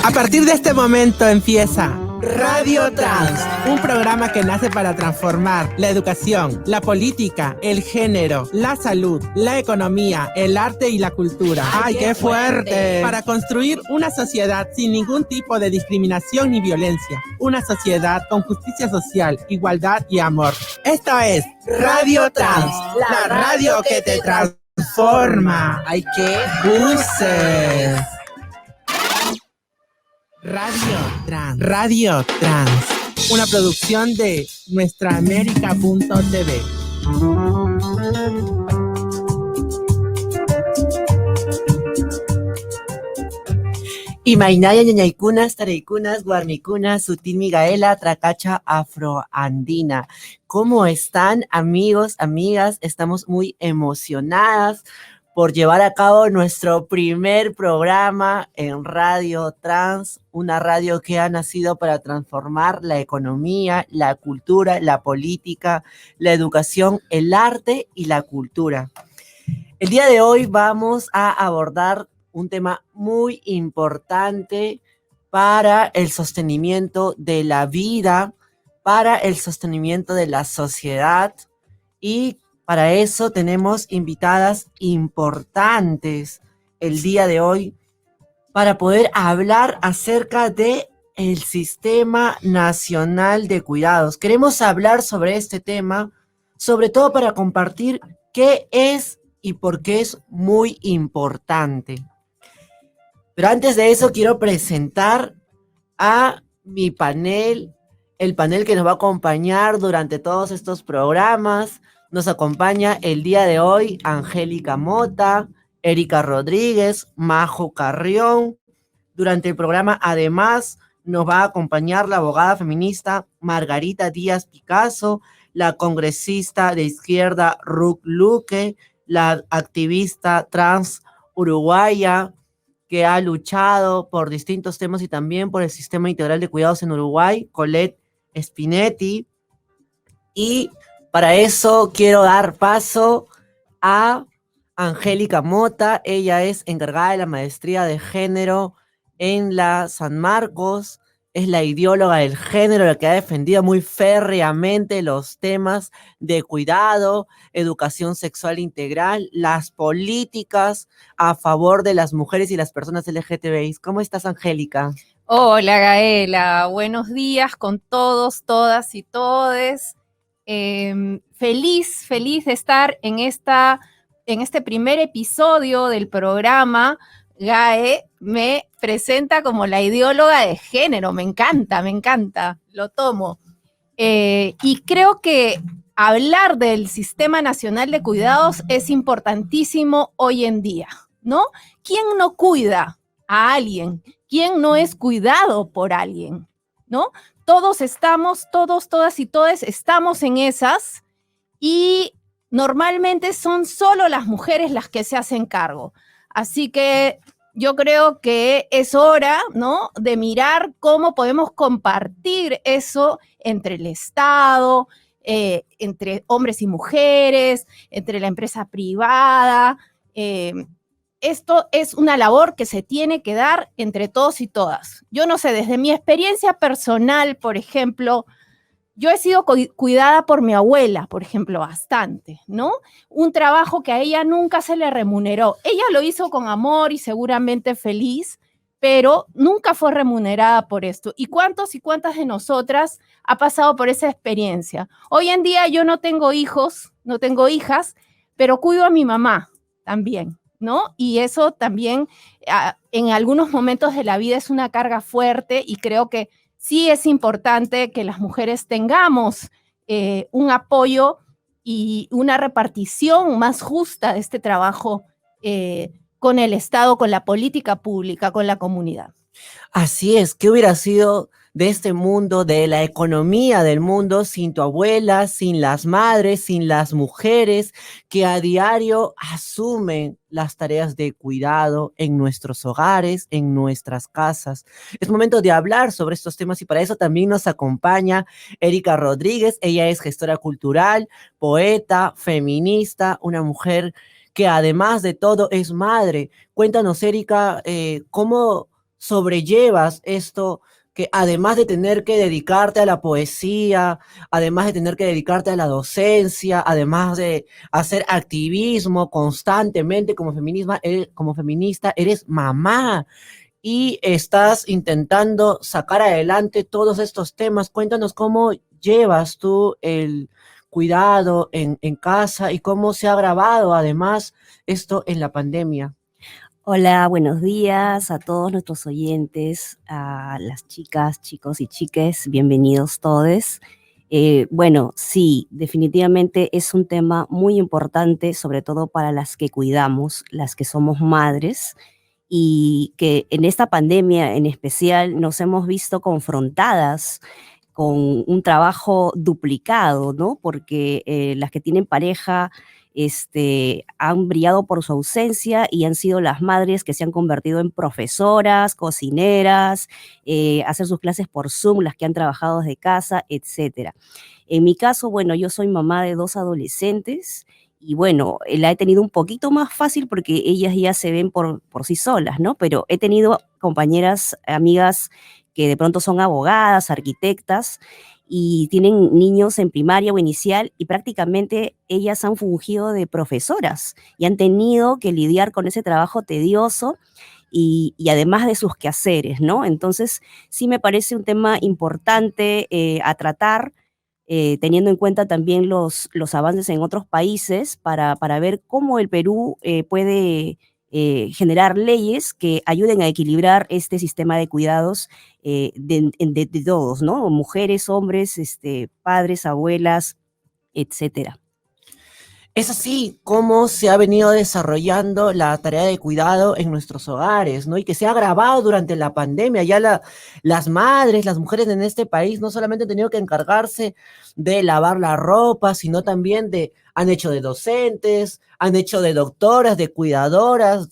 A partir de este momento empieza Radio Trans, un programa que nace para transformar la educación, la política, el género, la salud, la economía, el arte y la cultura. ¡Ay, qué fuerte! Para construir una sociedad sin ningún tipo de discriminación ni violencia. Una sociedad con justicia social, igualdad y amor. Esto es Radio Trans, la radio que te transforma. ¡Ay, qué buses! Radio Trans, una producción de nuestraamerica.tv. Imainaya ñañaykunas, taraykunas, guarnicunas, sutil migaela, tracacha afroandina. ¿Cómo están, amigos, amigas? Estamos muy emocionadas por llevar a cabo nuestro primer programa en Radio Trans, una radio que ha nacido para transformar la economía, la cultura, la política, la educación, el arte y la cultura. El día de hoy vamos a abordar un tema muy importante para el sostenimiento de la vida, para el sostenimiento de la sociedad, y para eso tenemos invitadas importantes el día de hoy para poder hablar acerca de el Sistema Nacional de Cuidados. Queremos hablar sobre este tema, sobre todo para compartir qué es y por qué es muy importante. Pero antes de eso quiero presentar a mi panel, el panel que nos va a acompañar durante todos estos programas. Nos acompaña el día de hoy Angélica Mota, Erika Rodríguez, Majo Carrión. Durante el programa, además, nos va a acompañar la abogada feminista Margarita Díaz Picasso, la congresista de izquierda Ruth Luque, la activista trans uruguaya que ha luchado por distintos temas y también por el Sistema Integral de Cuidados en Uruguay, Colette Spinetti. Y para eso quiero dar paso a Angélica Mota. Ella es encargada de la maestría de género en la San Marcos, es la ideóloga del género, la que ha defendido muy férreamente los temas de cuidado, educación sexual integral, las políticas a favor de las mujeres y las personas LGTBI. ¿Cómo estás, Angélica? Hola, Gaela. Buenos días con todos, todas y todes. Feliz de estar en este primer episodio del programa. Gae me presenta como la ideóloga de género. Me encanta, lo tomo. Y creo que hablar del Sistema Nacional de Cuidados es importantísimo hoy en día, ¿no? ¿Quién no cuida a alguien? ¿Quién no es cuidado por alguien? ¿No? Todos estamos, todas y todes estamos en esas, y normalmente son solo las mujeres las que se hacen cargo. Así que yo creo que es hora, ¿no?, de mirar cómo podemos compartir eso entre el Estado, entre hombres y mujeres, entre la empresa privada. Esto es una labor que se tiene que dar entre todos y todas. Yo no sé, desde mi experiencia personal, por ejemplo, yo he sido cuidada por mi abuela, por ejemplo, bastante, ¿no? Un trabajo que a ella nunca se le remuneró. Ella lo hizo con amor y seguramente feliz, pero nunca fue remunerada por esto. ¿Y cuántos y cuántas de nosotras ha pasado por esa experiencia? Hoy en día yo no tengo hijos, no tengo hijas, pero cuido a mi mamá también, ¿no? Y eso también en algunos momentos de la vida es una carga fuerte, y creo que sí es importante que las mujeres tengamos un apoyo y una repartición más justa de este trabajo con el Estado, con la política pública, con la comunidad. Así es. ¿Qué hubiera sido de este mundo, de la economía del mundo, sin tu abuela, sin las madres, sin las mujeres que a diario asumen las tareas de cuidado en nuestros hogares, en nuestras casas? Es momento de hablar sobre estos temas, y para eso también nos acompaña Erika Rodríguez. Ella es gestora cultural, poeta, feminista, una mujer que además de todo es madre. Cuéntanos, Erika, ¿cómo sobrellevas esto? Que además de tener que dedicarte a la poesía, además de tener que dedicarte a la docencia, además de hacer activismo constantemente como feminista, eres mamá y estás intentando sacar adelante todos estos temas. Cuéntanos cómo llevas tú el cuidado en casa y cómo se ha agravado además esto en la pandemia. Hola, buenos días a todos nuestros oyentes, a las chicas, chicos y chiques, bienvenidos todos. Bueno, sí, definitivamente es un tema muy importante, sobre todo para las que cuidamos, las que somos madres, y que en esta pandemia en especial nos hemos visto confrontadas con un trabajo duplicado, ¿no? Porque las que tienen pareja han brillado por su ausencia y han sido las madres que se han convertido en profesoras, cocineras, hacer sus clases por Zoom, las que han trabajado desde casa, etcétera. En mi caso, bueno, yo soy mamá de 2 adolescentes y bueno, la he tenido un poquito más fácil porque ellas ya se ven por sí solas, ¿no? Pero he tenido compañeras, amigas que de pronto son abogadas, arquitectas, y tienen niños en primaria o inicial y prácticamente ellas han fungido de profesoras y han tenido que lidiar con ese trabajo tedioso y además de sus quehaceres, ¿no? Entonces, sí me parece un tema importante a tratar, teniendo en cuenta también los avances en otros países para ver cómo el Perú puede generar leyes que ayuden a equilibrar este sistema de cuidados de todos, ¿no? Mujeres, hombres, padres, abuelas, etcétera. Es así como se ha venido desarrollando la tarea de cuidado en nuestros hogares, ¿no? Y que se ha agravado durante la pandemia. Ya las madres, las mujeres en este país no solamente han tenido que encargarse de lavar la ropa, sino también han hecho de docentes, han hecho de doctoras, de cuidadoras,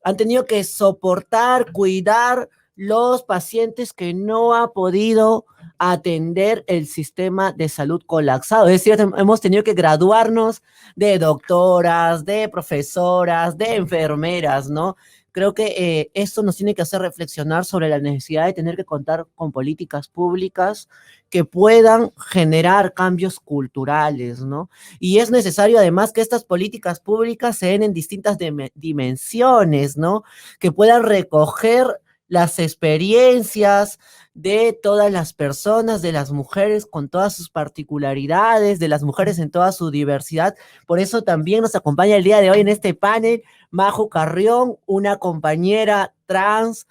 han tenido que soportar, cuidar los pacientes que no ha podido atender el sistema de salud colapsado. Es decir, hemos tenido que graduarnos de doctoras, de profesoras, de enfermeras, ¿no? Creo que esto nos tiene que hacer reflexionar sobre la necesidad de tener que contar con políticas públicas que puedan generar cambios culturales, ¿no? Y es necesario además que estas políticas públicas se den en distintas dimensiones, ¿no? Que puedan recoger las experiencias de todas las personas, de las mujeres con todas sus particularidades, de las mujeres en toda su diversidad. Por eso también nos acompaña el día de hoy en este panel Majo Carrión, una compañera trans,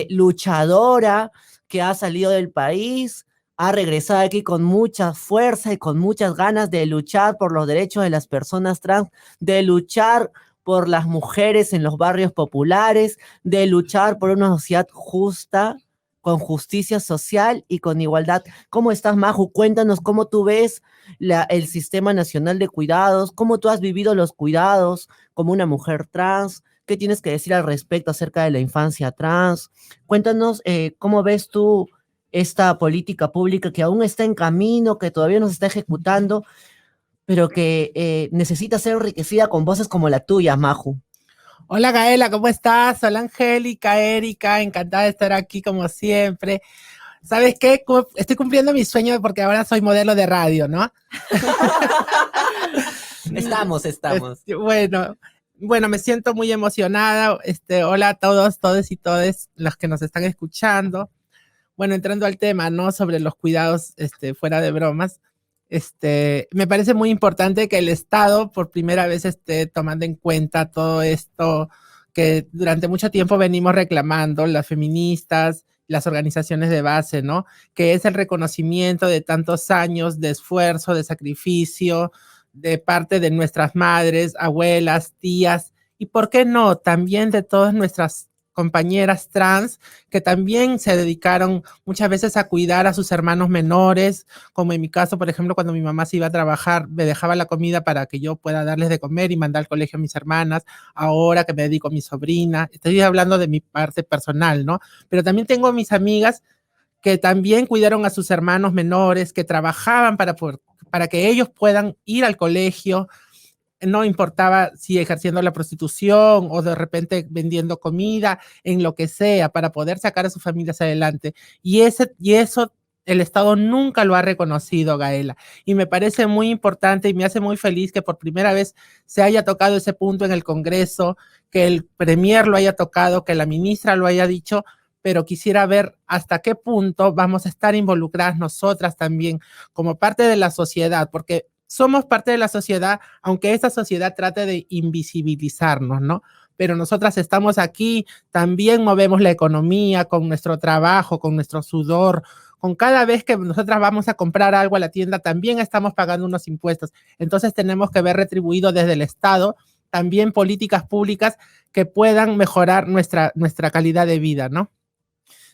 luchadora que ha salido del país, ha regresado aquí con mucha fuerza y con muchas ganas de luchar por los derechos de las personas trans, de luchar por las mujeres en los barrios populares, de luchar por una sociedad justa, con justicia social y con igualdad. ¿Cómo estás, Maju? Cuéntanos cómo tú ves el Sistema Nacional de Cuidados, cómo tú has vivido los cuidados como una mujer trans, qué tienes que decir al respecto acerca de la infancia trans. Cuéntanos cómo ves tú esta política pública que aún está en camino, que todavía no se está ejecutando, pero que necesita ser enriquecida con voces como la tuya, Maju. Hola Gaela, ¿cómo estás? Hola Angélica, Erika, encantada de estar aquí como siempre. ¿Sabes qué? Estoy cumpliendo mi sueño porque ahora soy modelo de radio, ¿no? Estamos. Bueno, me siento muy emocionada. Hola a todos y todas los que nos están escuchando. Bueno, entrando al tema, ¿no? Sobre los cuidados, fuera de bromas. Me parece muy importante que el Estado por primera vez esté tomando en cuenta todo esto que durante mucho tiempo venimos reclamando las feministas, las organizaciones de base, ¿no? Que es el reconocimiento de tantos años de esfuerzo, de sacrificio, de parte de nuestras madres, abuelas, tías, y por qué no, también de todas nuestras compañeras trans que también se dedicaron muchas veces a cuidar a sus hermanos menores, como en mi caso, por ejemplo, cuando mi mamá se iba a trabajar, me dejaba la comida para que yo pueda darles de comer y mandar al colegio a mis hermanas, ahora que me dedico a mi sobrina, estoy hablando de mi parte personal, ¿no? Pero también tengo mis amigas que también cuidaron a sus hermanos menores, que trabajaban para que ellos puedan ir al colegio, no importaba si ejerciendo la prostitución o de repente vendiendo comida, en lo que sea, para poder sacar a sus familias adelante. Y eso el Estado nunca lo ha reconocido, Gaela. Y me parece muy importante y me hace muy feliz que por primera vez se haya tocado ese punto en el Congreso, que el premier lo haya tocado, que la ministra lo haya dicho, pero quisiera ver hasta qué punto vamos a estar involucradas nosotras también como parte de la sociedad, porque somos parte de la sociedad, aunque esta sociedad trate de invisibilizarnos, ¿no? Pero nosotras estamos aquí, también movemos la economía con nuestro trabajo, con nuestro sudor, con cada vez que nosotras vamos a comprar algo a la tienda, también estamos pagando unos impuestos. Entonces tenemos que ver retribuido desde el Estado también políticas públicas que puedan mejorar nuestra calidad de vida, ¿no?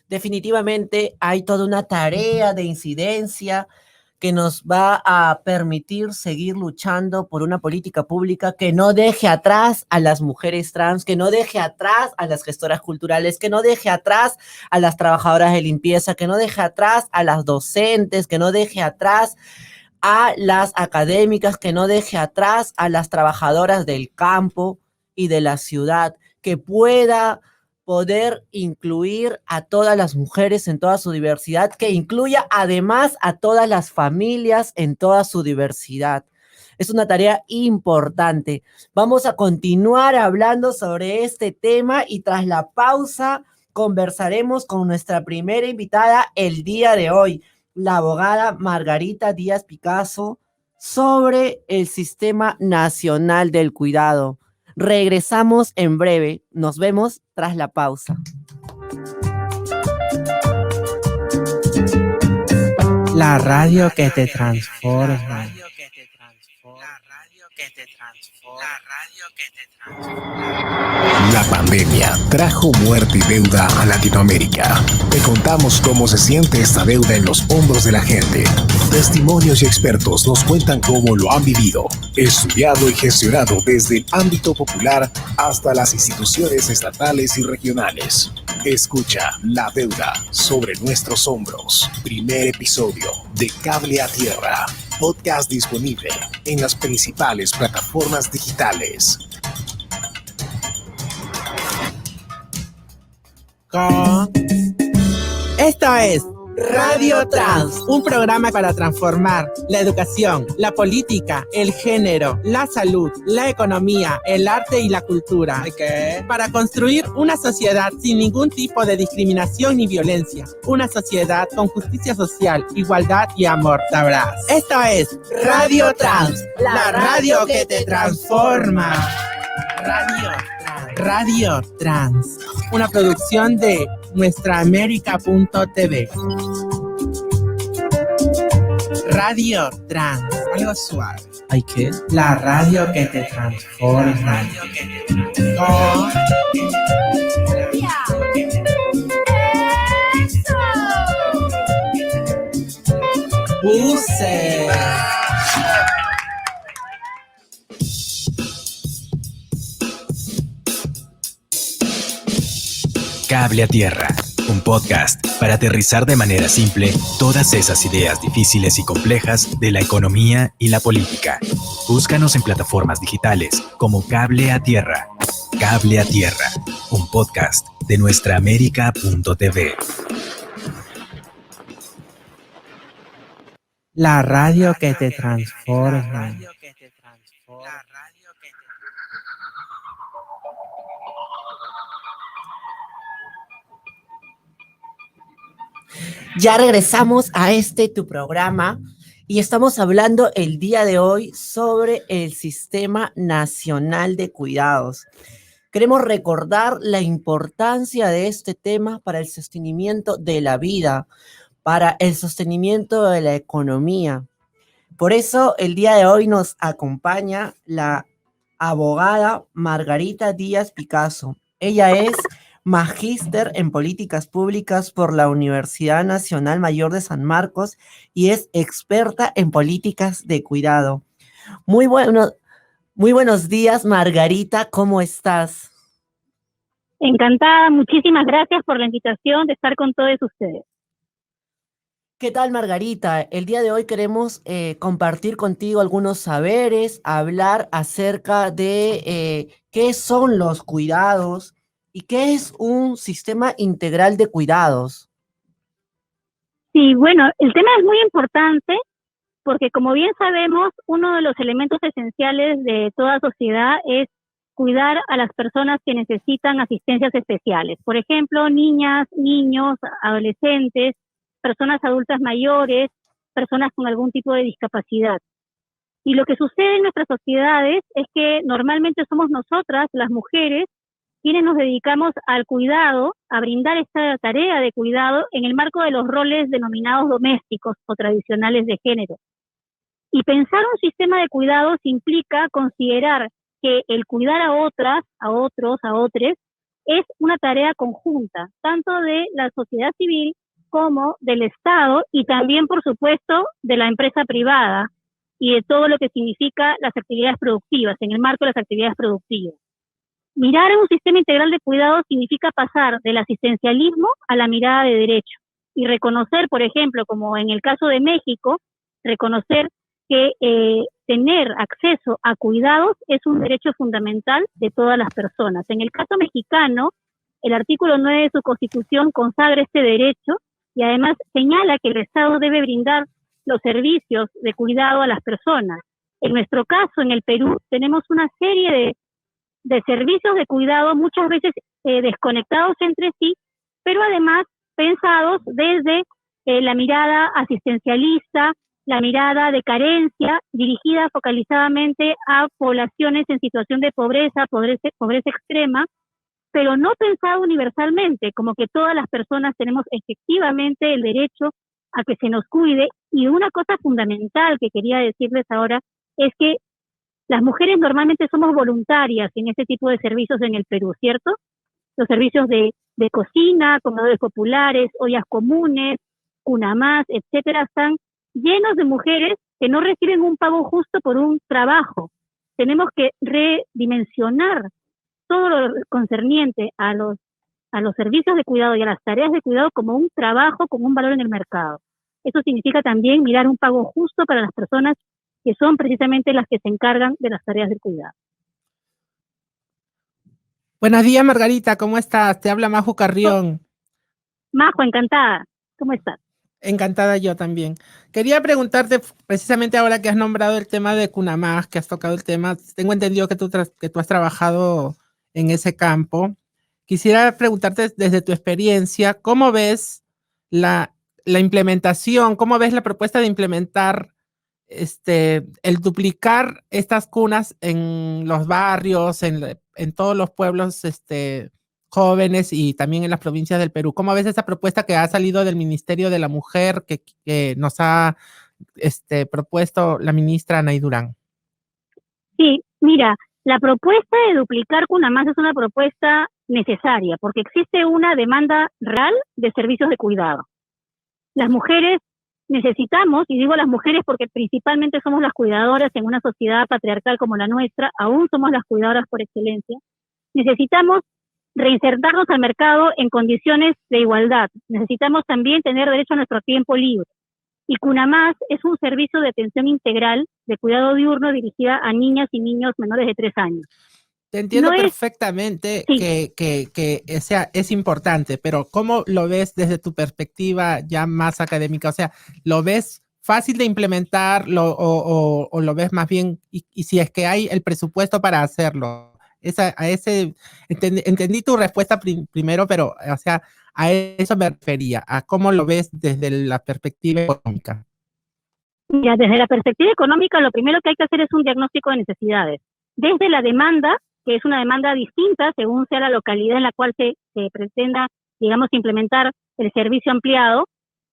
Definitivamente hay toda una tarea de incidencia que nos va a permitir seguir luchando por una política pública que no deje atrás a las mujeres trans, que no deje atrás a las gestoras culturales, que no deje atrás a las trabajadoras de limpieza, que no deje atrás a las docentes, que no deje atrás a las académicas, que no deje atrás a las trabajadoras del campo y de la ciudad, que pueda poder incluir a todas las mujeres en toda su diversidad, que incluya además a todas las familias en toda su diversidad. Es una tarea importante. Vamos a continuar hablando sobre este tema y tras la pausa conversaremos con nuestra primera invitada el día de hoy, la abogada Margarita Díaz Picasso, sobre el Sistema Nacional del Cuidado. Regresamos en breve. Nos vemos tras la pausa. La radio que te transforma. La pandemia trajo muerte y deuda a Latinoamérica. Te contamos cómo se siente esta deuda en los hombros de la gente. Testimonios y expertos nos cuentan cómo lo han vivido, estudiado y gestionado desde el ámbito popular hasta las instituciones estatales y regionales. Escucha La Deuda sobre nuestros hombros. Primer episodio de Cable a Tierra. Podcast disponible en las principales plataformas digitales. Esto es Radio Trans, un programa para transformar la educación, la política, el género, la salud, la economía, el arte y la cultura. Para construir una sociedad sin ningún tipo de discriminación ni violencia. Una sociedad con justicia social, igualdad y amor. Sabrás. Esto es Radio Trans, la radio que te transforma. Radio Trans, una producción de nuestraamerica.tv. Radio Trans, algo suave. ¿Ay qué? La radio que te transforma. Oh. Buses. Cable a Tierra, un podcast para aterrizar de manera simple todas esas ideas difíciles y complejas de la economía y la política. Búscanos en plataformas digitales como Cable a Tierra. Cable a Tierra, un podcast de nuestraamerica.tv. La radio que te transforma. Ya regresamos a tu programa y estamos hablando el día de hoy sobre el Sistema Nacional de Cuidados. Queremos recordar la importancia de este tema para el sostenimiento de la vida, para el sostenimiento de la economía. Por eso el día de hoy nos acompaña la abogada Margarita Díaz Picasso. Ella es magíster en políticas públicas por la Universidad Nacional Mayor de San Marcos y es experta en políticas de cuidado. Muy buenos días, Margarita, ¿cómo estás? Encantada, muchísimas gracias por la invitación de estar con todos ustedes. ¿Qué tal, Margarita? El día de hoy queremos compartir contigo algunos saberes, hablar acerca de qué son los cuidados y qué es un sistema integral de cuidados. Sí, bueno, el tema es muy importante porque como bien sabemos, uno de los elementos esenciales de toda sociedad es cuidar a las personas que necesitan asistencias especiales. Por ejemplo, niñas, niños, adolescentes, personas adultas mayores, personas con algún tipo de discapacidad. Y lo que sucede en nuestras sociedades es que normalmente somos nosotras, las mujeres, quienes nos dedicamos al cuidado, a brindar esta tarea de cuidado en el marco de los roles denominados domésticos o tradicionales de género. Y pensar un sistema de cuidados implica considerar que el cuidar a otras, a otros, a otros, es una tarea conjunta, tanto de la sociedad civil como del Estado y también, por supuesto, de la empresa privada y de todo lo que significa las actividades productivas, en el marco de las actividades productivas. Mirar en un sistema integral de cuidados significa pasar del asistencialismo a la mirada de derecho y reconocer, por ejemplo, como en el caso de México, reconocer que tener acceso a cuidados es un derecho fundamental de todas las personas. En el caso mexicano, el artículo 9 de su Constitución consagra este derecho y además señala que el Estado debe brindar los servicios de cuidado a las personas. En nuestro caso, en el Perú, tenemos una serie de servicios de cuidado muchas veces desconectados entre sí, pero además pensados desde la mirada asistencialista, la mirada de carencia, dirigida focalizadamente a poblaciones en situación de pobreza extrema, pero no pensado universalmente, como que todas las personas tenemos efectivamente el derecho a que se nos cuide. Y una cosa fundamental que quería decirles ahora es que las mujeres normalmente somos voluntarias en este tipo de servicios en el Perú, ¿cierto? Los servicios de cocina, comedores populares, ollas comunes, cunamás, etcétera, están llenos de mujeres que no reciben un pago justo por un trabajo. Tenemos que redimensionar todo lo concerniente a los servicios de cuidado y a las tareas de cuidado como un trabajo con un valor en el mercado. Eso significa también mirar un pago justo para las personas que son precisamente las que se encargan de las tareas de cuidado. Buenos días, Margarita, ¿cómo estás? Te habla Majo Carrión. Majo, encantada. ¿Cómo estás? Encantada yo también. Quería preguntarte, precisamente ahora que has nombrado el tema de Cunamás, que has tocado el tema, tengo entendido que tú has trabajado en ese campo. Quisiera preguntarte desde tu experiencia, ¿cómo ves la implementación, cómo ves la propuesta de implementar el duplicar estas cunas en los barrios, en todos los pueblos jóvenes y también en las provincias del Perú? ¿Cómo ves esa propuesta que ha salido del Ministerio de la Mujer que nos ha propuesto la ministra Anaí Durán? Sí, mira, la propuesta de duplicar Cunamás es una propuesta necesaria porque existe una demanda real de servicios de cuidado. Las mujeres necesitamos, y digo las mujeres porque principalmente somos las cuidadoras en una sociedad patriarcal como la nuestra, aún somos las cuidadoras por excelencia, necesitamos reinsertarnos al mercado en condiciones de igualdad. Necesitamos también tener derecho a nuestro tiempo libre. Y Cunamás es un servicio de atención integral de cuidado diurno dirigida a niñas y niños menores de 3 años. Te entiendo No perfectamente sí. que es importante, pero ¿cómo lo ves desde tu perspectiva ya más académica? O sea, ¿lo ves fácil de implementar o lo ves más bien, y si es que hay el presupuesto para hacerlo? Entendí tu respuesta primero, pero o sea, a eso me refería, a cómo lo ves desde la perspectiva económica. Mira, desde la perspectiva económica, lo primero que hay que hacer es un diagnóstico de necesidades. Desde la demanda, que es una demanda distinta según sea la localidad en la cual se pretenda, digamos, implementar el servicio ampliado.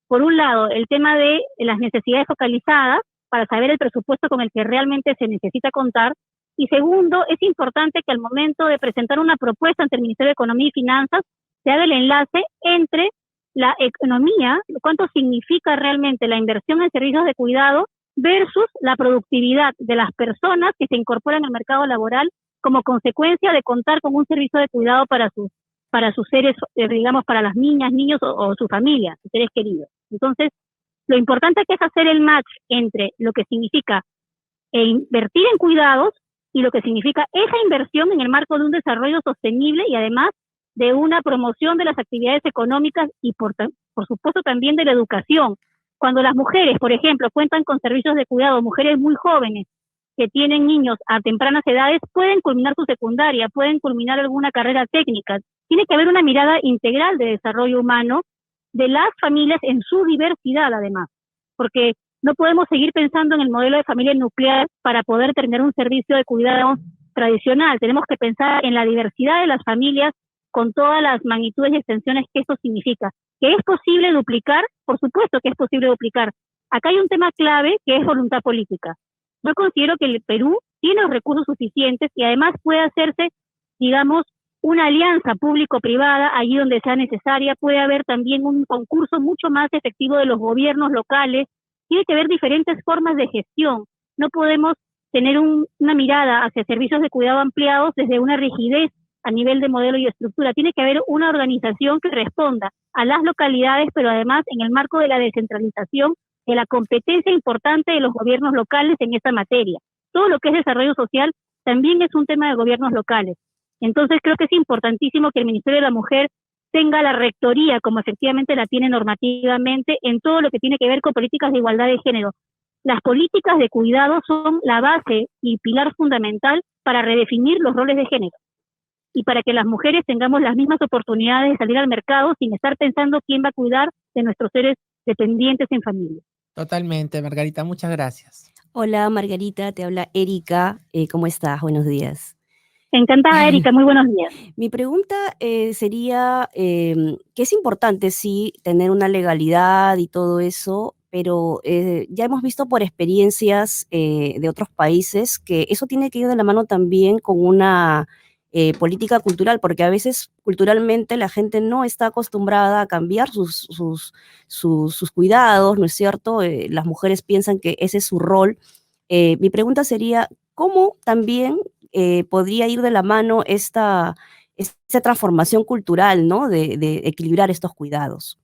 Por un lado, el tema de las necesidades focalizadas, para saber el presupuesto con el que realmente se necesita contar. Y segundo, es importante que al momento de presentar una propuesta ante el Ministerio de Economía y Finanzas, se haga el enlace entre la economía, cuánto significa realmente la inversión en servicios de cuidado versus la productividad de las personas que se incorporan al mercado laboral como consecuencia de contar con un servicio de cuidado para sus seres, digamos, para las niñas, niños o su familia, sus seres queridos. Entonces, Lo importante que es hacer el match entre lo que significa invertir en cuidados y lo que significa esa inversión en el marco de un desarrollo sostenible y además de una promoción de las actividades económicas y por supuesto también de la educación. Cuando las mujeres, por ejemplo, cuentan con servicios de cuidado, mujeres muy jóvenes que tienen niños a tempranas edades, pueden culminar su secundaria, pueden culminar alguna carrera técnica. Tiene que haber una mirada integral de desarrollo humano de las familias en su diversidad, además, porque no podemos seguir pensando en el modelo de familia nuclear para poder tener un servicio de cuidado tradicional. Tenemos que pensar en la diversidad de las familias con todas las magnitudes y extensiones que esto significa. ¿Que es posible duplicar? Por supuesto que es posible duplicar. Acá hay un tema clave que es voluntad política. Yo considero que el Perú tiene los recursos suficientes y además puede hacerse, digamos, una alianza público-privada allí donde sea necesaria. Puede haber también un concurso mucho más efectivo de los gobiernos locales. Tiene que haber diferentes formas de gestión. No podemos tener una mirada hacia servicios de cuidado ampliados desde una rigidez a nivel de modelo y estructura. Tiene que haber una organización que responda a las localidades, pero además en el marco de la descentralización, de la competencia importante de los gobiernos locales en esta materia. Todo lo que es desarrollo social también es un tema de gobiernos locales. Entonces creo que es importantísimo que el Ministerio de la Mujer tenga la rectoría, como efectivamente la tiene normativamente, en todo lo que tiene que ver con políticas de igualdad de género. Las políticas de cuidado son la base y pilar fundamental para redefinir los roles de género y para que las mujeres tengamos las mismas oportunidades de salir al mercado sin estar pensando quién va a cuidar de nuestros seres dependientes en familia. Totalmente, Margarita, muchas gracias. Hola Margarita, te habla Erika. ¿Cómo estás? Buenos días. Encantada, Erika, muy buenos días. Mi pregunta sería que es importante, sí, tener una legalidad y todo eso, pero ya hemos visto por experiencias de otros países que eso tiene que ir de la mano también con una política cultural, porque a veces culturalmente la gente no está acostumbrada a cambiar sus cuidados, ¿no es cierto? Las mujeres piensan que ese es su rol. Mi pregunta sería, ¿cómo también podría ir de la mano esta transformación cultural, ¿no? De equilibrar estos cuidados?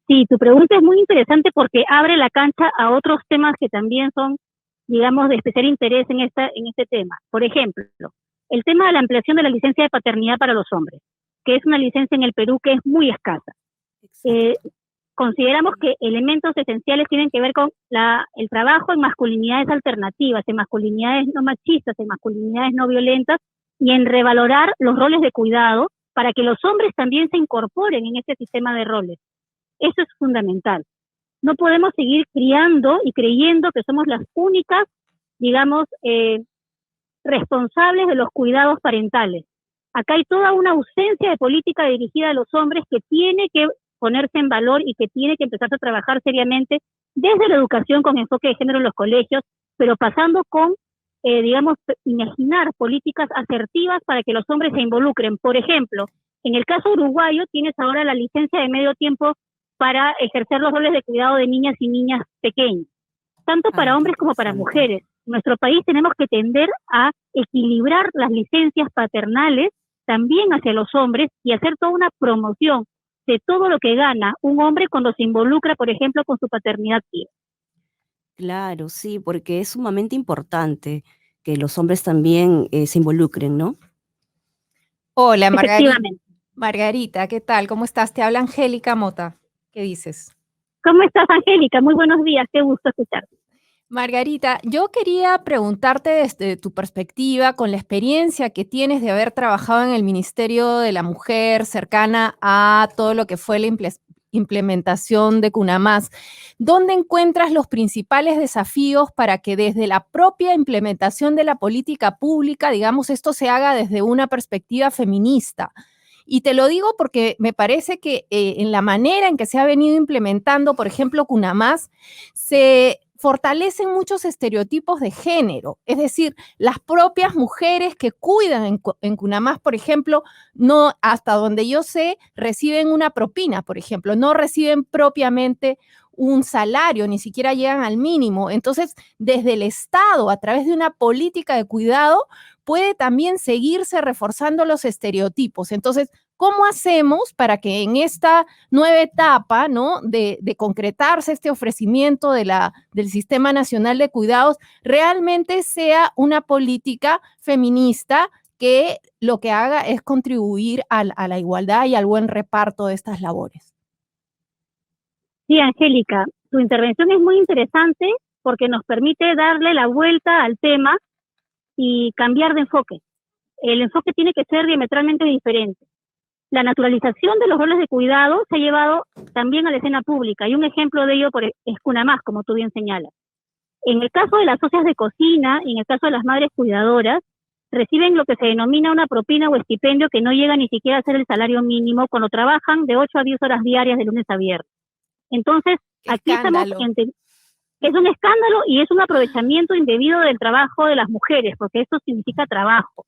Sí, tu pregunta es muy interesante porque abre la cancha a otros temas que también son, digamos, de especial interés en este tema. Por ejemplo, el tema de la ampliación de la licencia de paternidad para los hombres, que es una licencia en el Perú que es muy escasa. Consideramos que elementos esenciales tienen que ver con el trabajo en masculinidades alternativas, en masculinidades no machistas, en masculinidades no violentas, y en revalorar los roles de cuidado para que los hombres también se incorporen en este sistema de roles. Eso es fundamental. No podemos seguir criando y creyendo que somos las únicas, digamos, responsables de los cuidados parentales. Acá hay toda una ausencia de política dirigida a los hombres que tiene que ponerse en valor y que tiene que empezar a trabajar seriamente desde la educación con enfoque de género en los colegios, pero pasando con, digamos, imaginar políticas asertivas para que los hombres se involucren. Por ejemplo, en el caso uruguayo tienes ahora la licencia de medio tiempo para ejercer los roles de cuidado de niñas y niñas pequeñas, tanto para hombres como para mujeres. En nuestro país tenemos que tender a equilibrar las licencias paternales también hacia los hombres y hacer toda una promoción de todo lo que gana un hombre cuando se involucra, por ejemplo, con su paternidad activa. Claro, sí, porque es sumamente importante que los hombres también se involucren, ¿no? Hola, Margarita. Efectivamente. Margarita, ¿qué tal? ¿Cómo estás? Te habla Angélica Mota. ¿Qué dices? ¿Cómo estás, Angélica? Muy buenos días, qué gusto escucharte. Margarita, yo quería preguntarte desde tu perspectiva, con la experiencia que tienes de haber trabajado en el Ministerio de la Mujer, cercana a todo lo que fue la implementación de CUNAMAS, ¿dónde encuentras los principales desafíos para que desde la propia implementación de la política pública, digamos, esto se haga desde una perspectiva feminista? Y te lo digo porque me parece que en la manera en que se ha venido implementando, por ejemplo, CUNAMAS, se fortalecen muchos estereotipos de género, es decir, las propias mujeres que cuidan en CUNAMAS, por ejemplo, no, hasta donde yo sé, reciben una propina, por ejemplo, no reciben propiamente un salario, ni siquiera llegan al mínimo. Entonces, desde el Estado, a través de una política de cuidado, puede también seguirse reforzando los estereotipos. Entonces, ¿Cómo hacemos para que en esta nueva etapa, ¿no?, de concretarse este ofrecimiento del Sistema Nacional de Cuidados, realmente sea una política feminista que lo que haga es contribuir a la igualdad y al buen reparto de estas labores? Sí, Angélica, tu intervención es muy interesante porque nos permite darle la vuelta al tema y cambiar de enfoque. El enfoque tiene que ser diametralmente diferente. La naturalización de los roles de cuidado se ha llevado también a la escena pública, y un ejemplo de ello es Cunamás, como tú bien señalas. En el caso de las socias de cocina y en el caso de las madres cuidadoras, reciben lo que se denomina una propina o estipendio que no llega ni siquiera a ser el salario mínimo cuando trabajan de 8 a 10 horas diarias de lunes a viernes. Entonces, aquí estamos es un escándalo y es un aprovechamiento indebido del trabajo de las mujeres, porque esto significa trabajo.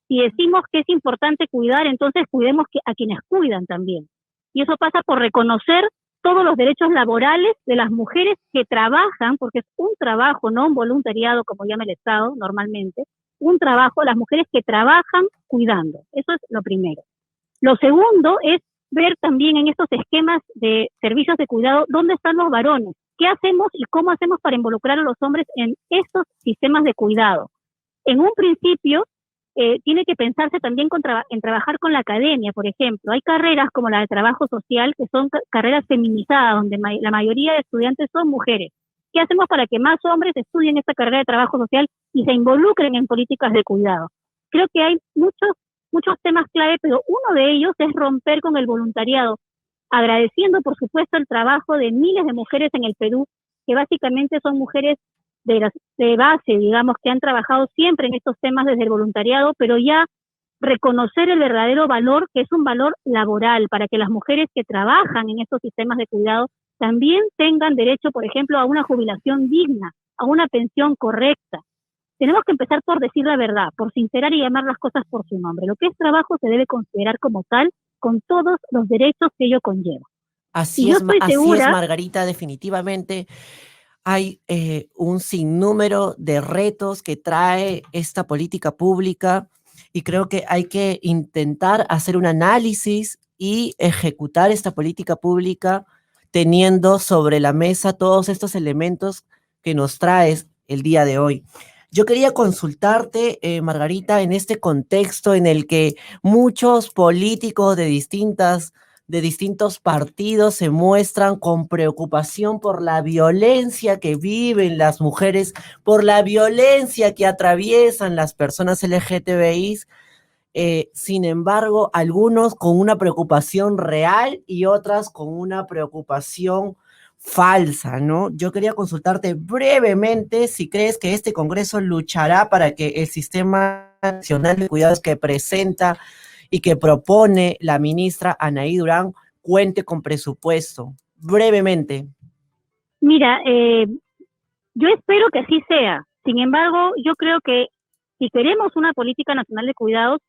Si decimos que es importante cuidar, entonces cuidemos a quienes cuidan también. Y eso pasa por reconocer todos los derechos laborales de las mujeres que trabajan, porque es un trabajo, no un voluntariado como llama el Estado normalmente, un trabajo, las mujeres que trabajan cuidando. Eso es lo primero. Lo segundo es ver también en estos esquemas de servicios de cuidado dónde están los varones, qué hacemos y cómo hacemos para involucrar a los hombres en estos sistemas de cuidado. En un principio, tiene que pensarse también en trabajar con la academia, por ejemplo. Hay carreras como la de trabajo social que son carreras feminizadas, donde la mayoría de estudiantes son mujeres. ¿Qué hacemos para que más hombres estudien esta carrera de trabajo social y se involucren en políticas de cuidado? Creo que hay muchos temas clave, pero uno de ellos es romper con el voluntariado, agradeciendo, por supuesto, el trabajo de miles de mujeres en el Perú, que básicamente son mujeres de base, digamos, que han trabajado siempre en estos temas desde el voluntariado, pero ya reconocer el verdadero valor, que es un valor laboral, para que las mujeres que trabajan en estos sistemas de cuidado también tengan derecho, por ejemplo, a una jubilación digna, a una pensión correcta. Tenemos que empezar por decir la verdad, por sincerar y llamar las cosas por su nombre. Lo que es trabajo se debe considerar como tal, con todos los derechos que ello conlleva. Así es, Margarita, definitivamente. Hay un sinnúmero de retos que trae esta política pública y creo que hay que intentar hacer un análisis y ejecutar esta política pública teniendo sobre la mesa todos estos elementos que nos traes el día de hoy. Yo quería consultarte, Margarita, en este contexto en el que muchos políticos de distintos partidos se muestran con preocupación por la violencia que viven las mujeres, por la violencia que atraviesan las personas LGTBI. Sin embargo, algunos con una preocupación real y otras con una preocupación falsa, ¿no? Yo quería consultarte brevemente si crees que este Congreso luchará para que el Sistema Nacional de Cuidados que presenta y que propone la ministra Anaí Durán cuente con presupuesto. Brevemente. Mira, yo espero que así sea. Sin embargo, yo creo que si queremos una política nacional de cuidados,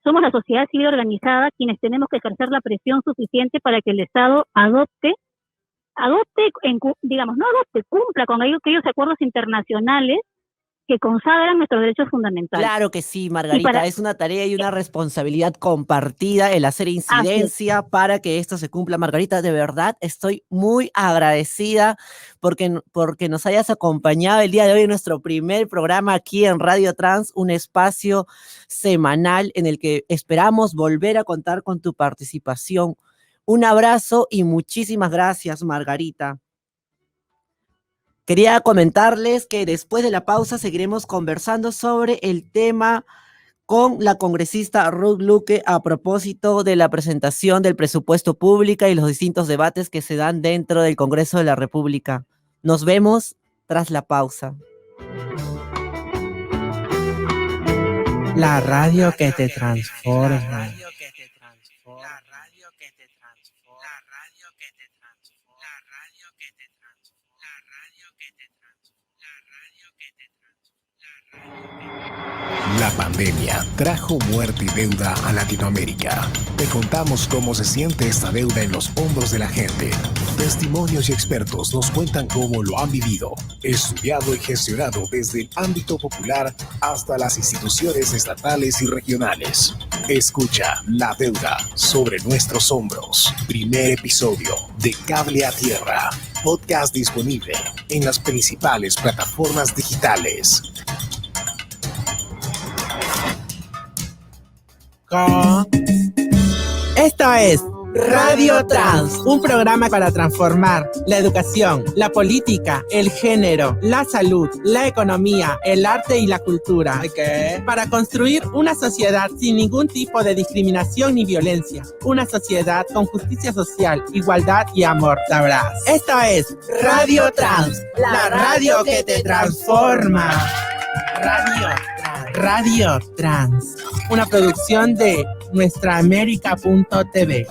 somos la sociedad civil organizada quienes tenemos que ejercer la presión suficiente para que el Estado cumpla con aquellos acuerdos internacionales que consagran nuestros derechos fundamentales. Claro que sí, Margarita, es una tarea y una responsabilidad compartida el hacer incidencia para que esto se cumpla. Margarita, de verdad estoy muy agradecida porque nos hayas acompañado el día de hoy en nuestro primer programa aquí en Radio Trans, un espacio semanal en el que esperamos volver a contar con tu participación. Un abrazo y muchísimas gracias, Margarita. Quería comentarles que después de la pausa seguiremos conversando sobre el tema con la congresista Ruth Luque a propósito de la presentación del presupuesto público y los distintos debates que se dan dentro del Congreso de la República. Nos vemos tras la pausa. La radio que te transforma. La pandemia trajo muerte y deuda a Latinoamérica. Te contamos cómo se siente esta deuda en los hombros de la gente. Testimonios y expertos nos cuentan cómo lo han vivido, estudiado y gestionado desde el ámbito popular hasta las instituciones estatales y regionales. Escucha La Deuda sobre nuestros hombros. Primer episodio de Cable a Tierra. Podcast disponible en las principales plataformas digitales. Esto es Radio Trans, un programa para transformar la educación, la política, el género, la salud, la economía, el arte y la cultura. Para construir una sociedad sin ningún tipo de discriminación ni violencia. Una sociedad con justicia social, igualdad y amor. Sabrás. Esto es Radio Trans, la radio que te transforma. Radio Trans, una producción de nuestraamerica.tv.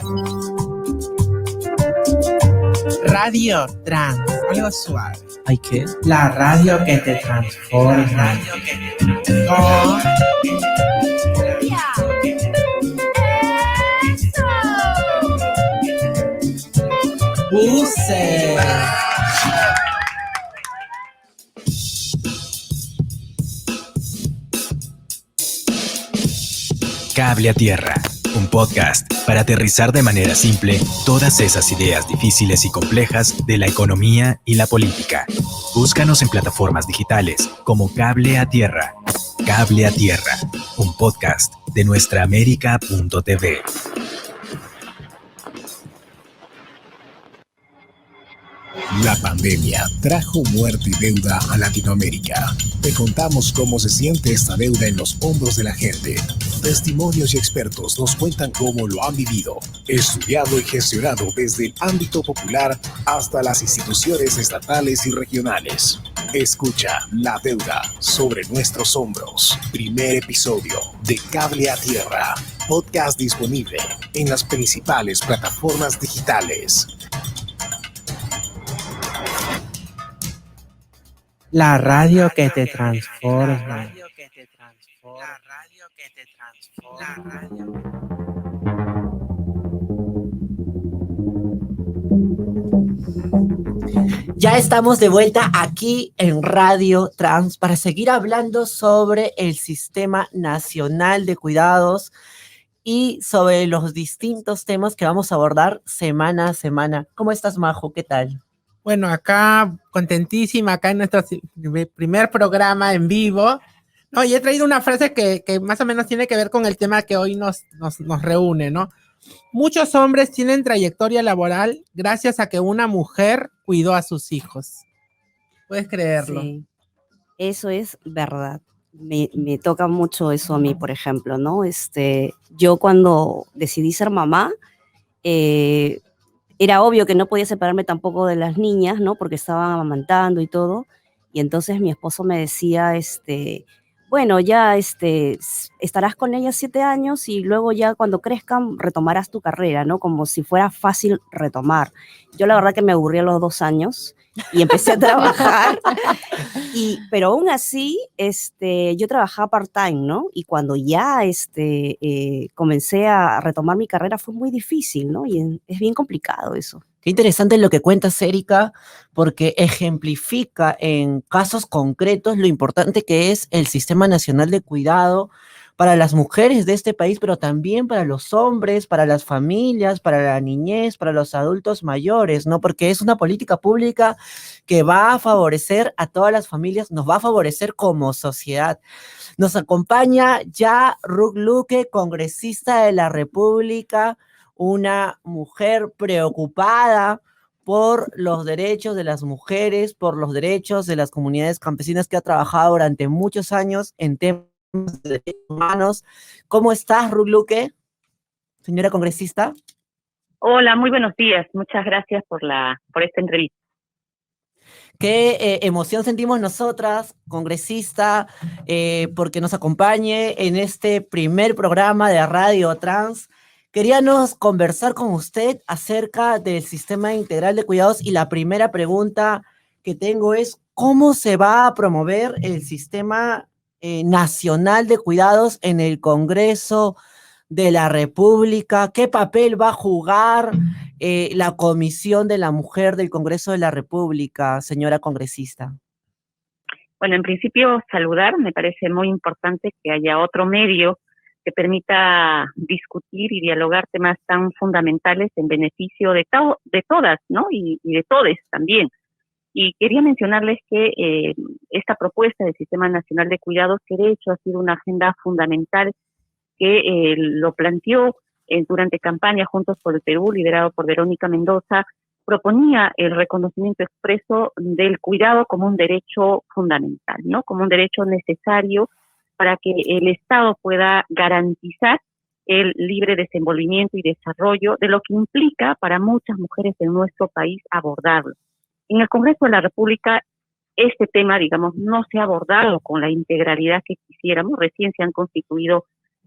Radio Trans, algo suave. ¿Ay qué? La radio que te transforma. Puse. Cable a Tierra, un podcast para aterrizar de manera simple todas esas ideas difíciles y complejas de la economía y la política. Búscanos en plataformas digitales como Cable a Tierra. Cable a Tierra, un podcast de nuestraamerica.tv. La pandemia trajo muerte y deuda a Latinoamérica. Te contamos cómo se siente esta deuda en los hombros de la gente. Testimonios y expertos nos cuentan cómo lo han vivido, estudiado y gestionado desde el ámbito popular hasta las instituciones estatales y regionales. Escucha La Deuda sobre nuestros hombros. Primer episodio de Cable a Tierra. Podcast disponible en las principales plataformas digitales. La radio que te transforma. Ya estamos de vuelta aquí en Radio Trans para seguir hablando sobre el Sistema Nacional de Cuidados y sobre los distintos temas que vamos a abordar semana a semana. ¿Cómo estás, Majo? ¿Qué tal? Bueno, acá contentísima, acá en nuestro primer programa en vivo. No, y he traído una frase que más o menos tiene que ver con el tema que hoy nos reúne, ¿no? Muchos hombres tienen trayectoria laboral gracias a que una mujer cuidó a sus hijos. ¿Puedes creerlo? Sí, eso es verdad. Me toca mucho eso a mí, por ejemplo, ¿no? Yo cuando decidí ser mamá, era obvio que no podía separarme tampoco de las niñas, ¿no? Porque estaban amamantando y todo. Y entonces mi esposo me decía, bueno, ya estarás con ellas 7 años y luego ya cuando crezcan retomarás tu carrera, ¿no? Como si fuera fácil retomar. Yo la verdad que me aburrí a los 2 años y empecé a trabajar. Pero aún así, yo trabajaba part-time, ¿no? Y cuando ya comencé a retomar mi carrera fue muy difícil, ¿no? Y es bien complicado eso. Qué interesante lo que cuentas, Erika, porque ejemplifica en casos concretos lo importante que es el Sistema Nacional de Cuidado para las mujeres de este país, pero también para los hombres, para las familias, para la niñez, para los adultos mayores, ¿no? Porque es una política pública que va a favorecer a todas las familias, nos va a favorecer como sociedad. Nos acompaña ya Ruth Luque, congresista de la República, una mujer preocupada por los derechos de las mujeres, por los derechos de las comunidades campesinas, que ha trabajado durante muchos años en temas de derechos humanos. ¿Cómo estás, Ruth Luque, señora congresista? Hola, muy buenos días. Muchas gracias por esta entrevista. Qué emoción sentimos nosotras, congresista, porque nos acompañe en este primer programa de Radio Trans. Queríamos conversar con usted acerca del Sistema Integral de Cuidados y la primera pregunta que tengo es, ¿cómo se va a promover el Sistema Nacional de Cuidados en el Congreso de la República? ¿Qué papel va a jugar la Comisión de la Mujer del Congreso de la República, señora congresista? Bueno, en principio saludar, me parece muy importante que haya otro medio que permita discutir y dialogar temas tan fundamentales en beneficio de todas, ¿no? Y de todes también. Y quería mencionarles que esta propuesta del Sistema Nacional de Cuidados, que de hecho ha sido una agenda fundamental que lo planteó durante campaña Juntos por el Perú, liderado por Verónica Mendoza, proponía el reconocimiento expreso del cuidado como un derecho fundamental, ¿no? Como un derecho necesario para que el Estado pueda garantizar el libre desenvolvimiento y desarrollo de lo que implica para muchas mujeres en nuestro país abordarlo. En el Congreso de la República este tema, digamos, no se ha abordado con la integralidad que quisiéramos. Recién se han constituido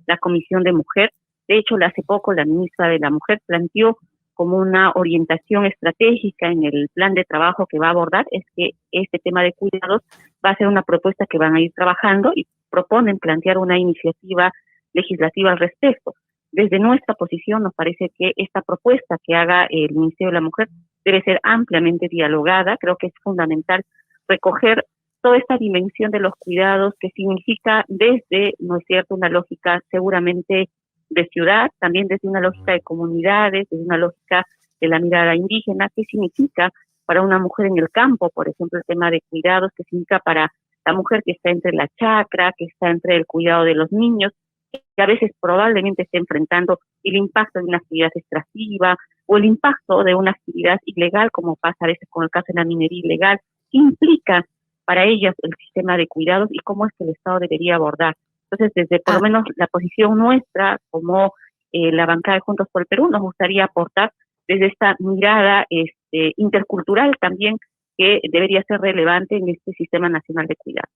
la Comisión de Mujer. De hecho, hace poco la ministra de la Mujer planteó como una orientación estratégica en el plan de trabajo que va a abordar, es que este tema de cuidados va a ser una propuesta que van a ir trabajando y proponen plantear una iniciativa legislativa al respecto. Desde nuestra posición nos parece que esta propuesta que haga el Ministerio de la Mujer debe ser ampliamente dialogada. Creo que es fundamental recoger toda esta dimensión de los cuidados que significa desde, ¿no es cierto?, una lógica seguramente de ciudad, también desde una lógica de comunidades, desde una lógica de la mirada indígena, qué significa para una mujer en el campo, por ejemplo, el tema de cuidados, qué significa para la mujer que está entre la chacra, que está entre el cuidado de los niños, que a veces probablemente esté enfrentando el impacto de una actividad extractiva o el impacto de una actividad ilegal, como pasa a veces con el caso de la minería ilegal. ¿Qué implica para ellas el sistema de cuidados y cómo es que el Estado debería abordar? Entonces, desde por lo menos la posición nuestra, como la bancada de Juntos por el Perú, nos gustaría aportar desde esta mirada intercultural también que debería ser relevante en este Sistema Nacional de Cuidados.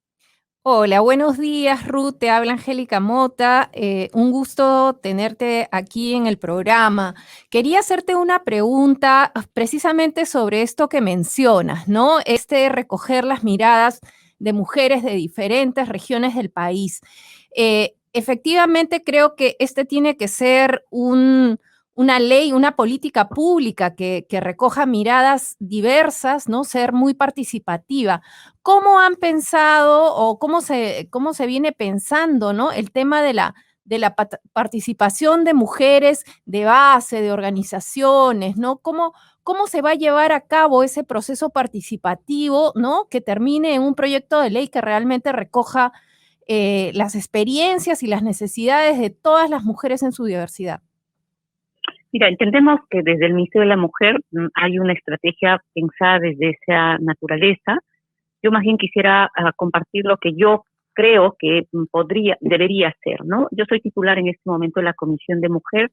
Hola, buenos días, Ruth. Te habla Angélica Mota. Un gusto tenerte aquí en el programa. Quería hacerte una pregunta precisamente sobre esto que mencionas, ¿no? Recoger las miradas de mujeres de diferentes regiones del país. Efectivamente, creo que tiene que ser una ley, una política pública que recoja miradas diversas, ¿no? Ser muy participativa. ¿Cómo han pensado o cómo se viene pensando, ¿no?, el tema de la participación de mujeres de base, de organizaciones, ¿no? ¿Cómo se va a llevar a cabo ese proceso participativo, ¿no?, que termine en un proyecto de ley que realmente recoja las experiencias y las necesidades de todas las mujeres en su diversidad? Mira, entendemos que desde el Ministerio de la Mujer hay una estrategia pensada desde esa naturaleza. Yo más bien quisiera compartir lo que yo creo que debería ser, ¿no? Yo soy titular en este momento de la Comisión de Mujer.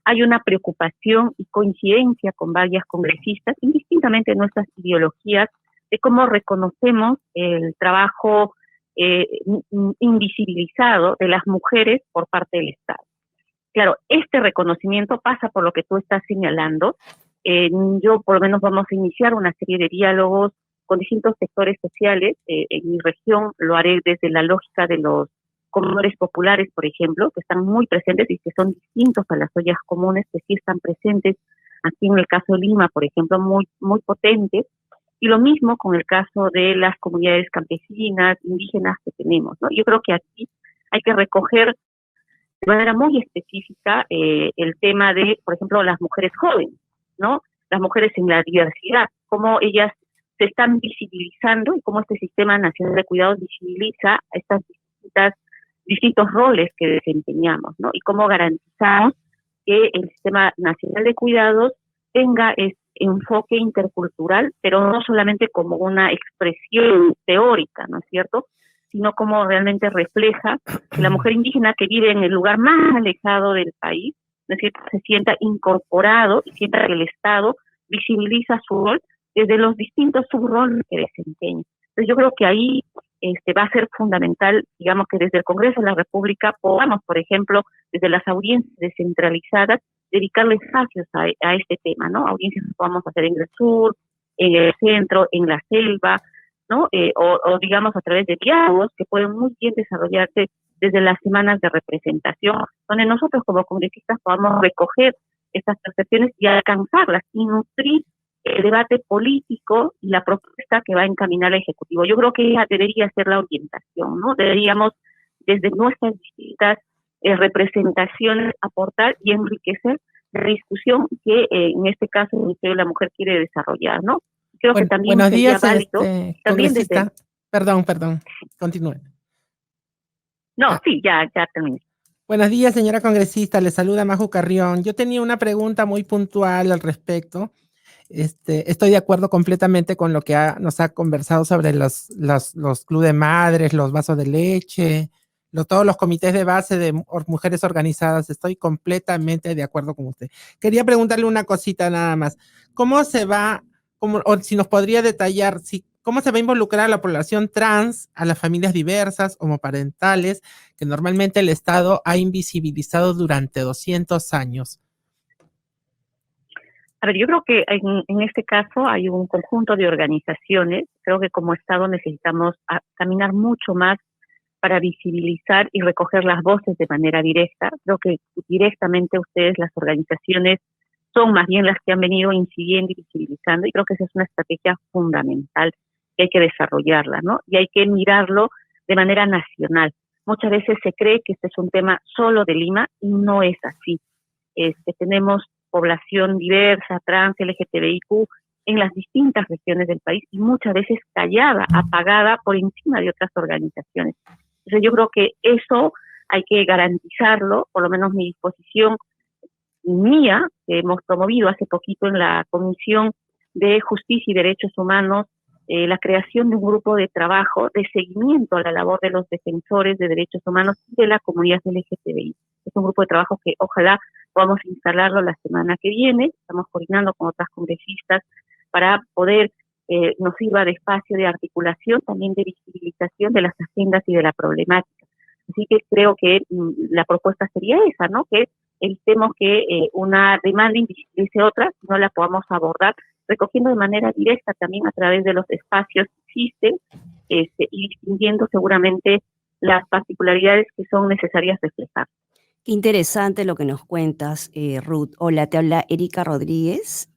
Hay una preocupación y coincidencia con varias congresistas, indistintamente de nuestras ideologías, de cómo reconocemos el trabajo invisibilizado de las mujeres por parte del Estado. Claro, este reconocimiento pasa por lo que tú estás señalando. Yo por lo menos vamos a iniciar una serie de diálogos con distintos sectores sociales. En mi región lo haré desde la lógica de los comedores populares, por ejemplo, que están muy presentes y que son distintos a las ollas comunes, que sí están presentes aquí en el caso de Lima, por ejemplo, muy, muy potentes. Y lo mismo con el caso de las comunidades campesinas, indígenas que tenemos, ¿no? Yo creo que aquí hay que recoger de manera muy específica el tema de, por ejemplo, las mujeres jóvenes, ¿no? Las mujeres en la diversidad, cómo ellas se están visibilizando y cómo este Sistema Nacional de Cuidados visibiliza estas distintos roles que desempeñamos, ¿no? Y cómo garantizamos que el Sistema Nacional de Cuidados tenga este enfoque intercultural, pero no solamente como una expresión teórica, ¿no es cierto?, sino como realmente refleja que la mujer indígena que vive en el lugar más alejado del país, ¿no es cierto?, se sienta incorporado y sienta que el Estado visibiliza su rol desde los distintos subroles que desempeña. Entonces yo creo que ahí va a ser fundamental, digamos, que desde el Congreso de la República podamos, por ejemplo, desde las audiencias descentralizadas, dedicarle espacios a este tema, ¿no? Audiencias que podamos hacer en el sur, en el centro, en la selva, ¿no? O digamos a través de diálogos que pueden muy bien desarrollarse desde las semanas de representación, donde nosotros como congresistas podamos recoger estas percepciones y alcanzarlas y nutrir el debate político y la propuesta que va a encaminar al Ejecutivo. Yo creo que esa debería ser la orientación, ¿no? Deberíamos, desde nuestras distintas representaciones, aportar y enriquecer la discusión que en este caso el Ministerio de la Mujer quiere desarrollar, ¿no? Creo que también Buenos sería días, válido, también desde... congresista. Perdón, continúe. No, sí, ya terminé. Buenos días, señora congresista, le saluda Maju Carrión. Yo tenía una pregunta muy puntual al respecto. Estoy de acuerdo completamente con lo que nos ha conversado sobre los clubes de madres, los vasos de leche, todos los comités de base de mujeres organizadas. Estoy completamente de acuerdo con usted. Quería preguntarle una cosita nada más. ¿Cómo se va, o si nos podría detallar, cómo se va a involucrar a la población trans, a las familias diversas, homoparentales, que normalmente el Estado ha invisibilizado durante 200 años? A ver, yo creo que en este caso hay un conjunto de organizaciones. Creo que como Estado necesitamos caminar mucho más para visibilizar y recoger las voces de manera directa. Creo que directamente ustedes, las organizaciones, son más bien las que han venido incidiendo y visibilizando, y creo que esa es una estrategia fundamental que hay que desarrollarla, ¿no? Y hay que mirarlo de manera nacional. Muchas veces se cree que este es un tema solo de Lima y no es así. Tenemos población diversa, trans, LGTBIQ, en las distintas regiones del país y muchas veces callada, apagada por encima de otras organizaciones. Entonces yo creo que eso hay que garantizarlo, por lo menos mi disposición mía, que hemos promovido hace poquito en la Comisión de Justicia y Derechos Humanos, la creación de un grupo de trabajo de seguimiento a la labor de los defensores de derechos humanos y de la comunidad LGTBI. Es un grupo de trabajo que ojalá podamos instalarlo la semana que viene. Estamos coordinando con otras congresistas para poder nos sirva de espacio de articulación, también de visibilización de las agendas y de la problemática. Así que creo que la propuesta sería esa, ¿no? Que evitemos que una demanda invisibilice otra, no la podamos abordar, recogiendo de manera directa también a través de los espacios que existen y distinguiendo seguramente las particularidades que son necesarias reflejar. Qué interesante lo que nos cuentas, Ruth. Hola, te habla Erika Rodríguez.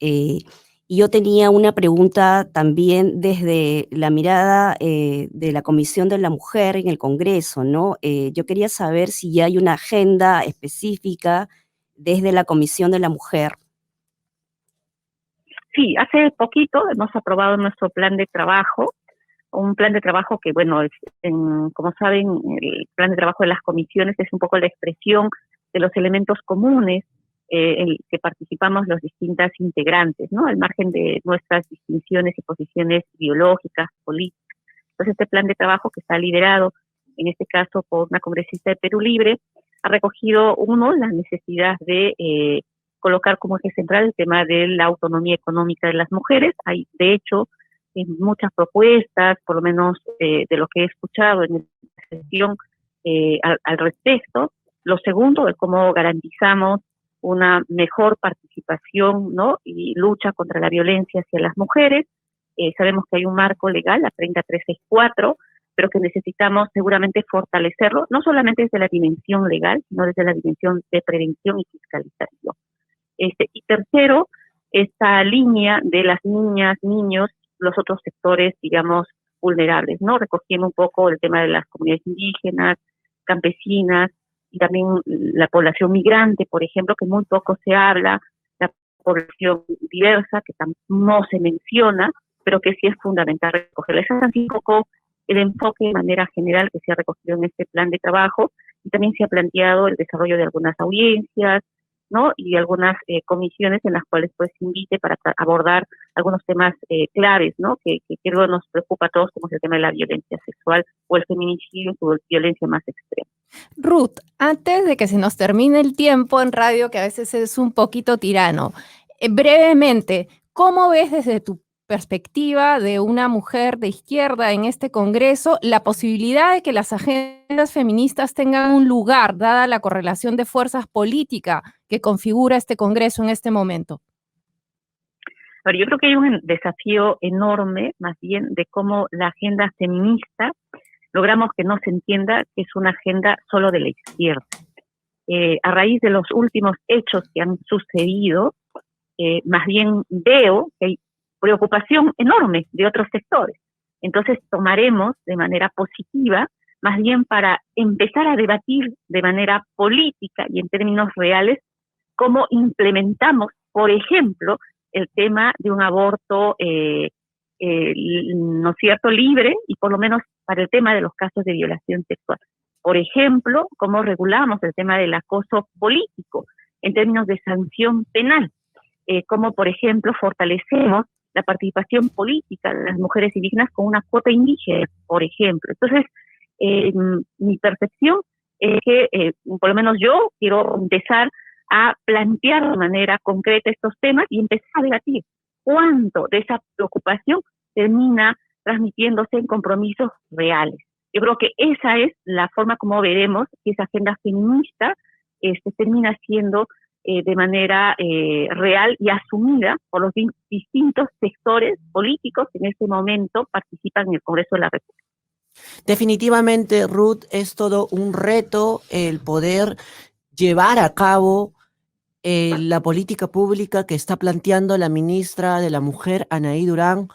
Y yo tenía una pregunta también desde la mirada de la Comisión de la Mujer en el Congreso, ¿no? Yo quería saber si ya hay una agenda específica desde la Comisión de la Mujer. Sí, hace poquito hemos aprobado nuestro plan de trabajo, un plan de trabajo que, bueno, como saben, el plan de trabajo de las comisiones es un poco la expresión de los elementos comunes en que participamos los distintas integrantes, ¿no? Al margen de nuestras distinciones y posiciones ideológicas, políticas. Entonces, este plan de trabajo, que está liderado, en este caso, por una congresista de Perú Libre, ha recogido, la necesidad de colocar como eje central el tema de la autonomía económica de las mujeres. Hay, de hecho, muchas propuestas, por lo menos de lo que he escuchado en la sesión al respecto. Lo segundo es cómo garantizamos una mejor participación, ¿no? Y lucha contra la violencia hacia las mujeres. Sabemos que hay un marco legal, la 30364, pero que necesitamos seguramente fortalecerlo, no solamente desde la dimensión legal, sino desde la dimensión de prevención y fiscalización. Y tercero, esta línea de las niñas, niños, los otros sectores, digamos, vulnerables, ¿no? Recogiendo un poco el tema de las comunidades indígenas, campesinas, y también la población migrante, por ejemplo, que muy poco se habla, la población diversa, que no se menciona, pero que sí es fundamental recogerla. Ese es así un poco el enfoque de manera general que se ha recogido en este plan de trabajo, y también se ha planteado el desarrollo de algunas audiencias, ¿no? Y algunas comisiones en las cuales pues se invite para abordar algunos temas claves, ¿no? Que creo nos preocupa a todos, como es el tema de la violencia sexual o el feminicidio, su violencia más extrema. Ruth, antes de que se nos termine el tiempo en radio, que a veces es un poquito tirano, brevemente, ¿cómo ves desde tu perspectiva de una mujer de izquierda en este Congreso la posibilidad de que las agendas feministas tengan un lugar, dada la correlación de fuerzas políticas que configura este Congreso en este momento? Pero yo creo que hay un desafío enorme, más bien, de cómo la agenda feminista logramos que no se entienda que es una agenda solo de la izquierda. A raíz de los últimos hechos que han sucedido, más bien veo que hay preocupación enorme de otros sectores. Entonces tomaremos de manera positiva más bien para empezar a debatir de manera política y en términos reales cómo implementamos, por ejemplo, el tema de un aborto, ¿no es cierto?, libre, y por lo menos para el tema de los casos de violación sexual. Por ejemplo, cómo regulamos el tema del acoso político en términos de sanción penal, cómo, por ejemplo, fortalecemos la participación política de las mujeres indígenas con una cuota indígena, por ejemplo. Entonces, mi percepción es que, por lo menos yo, quiero empezar a plantear de manera concreta estos temas y empezar a debatir cuánto de esa preocupación termina transmitiéndose en compromisos reales. Yo creo que esa es la forma como veremos que esa agenda feminista termina siendo de manera real y asumida por los distintos sectores políticos que en este momento participan en el Congreso de la República. Definitivamente, Ruth, es todo un reto el poder llevar a cabo la política pública que está planteando la ministra de la Mujer, Anaí Durán,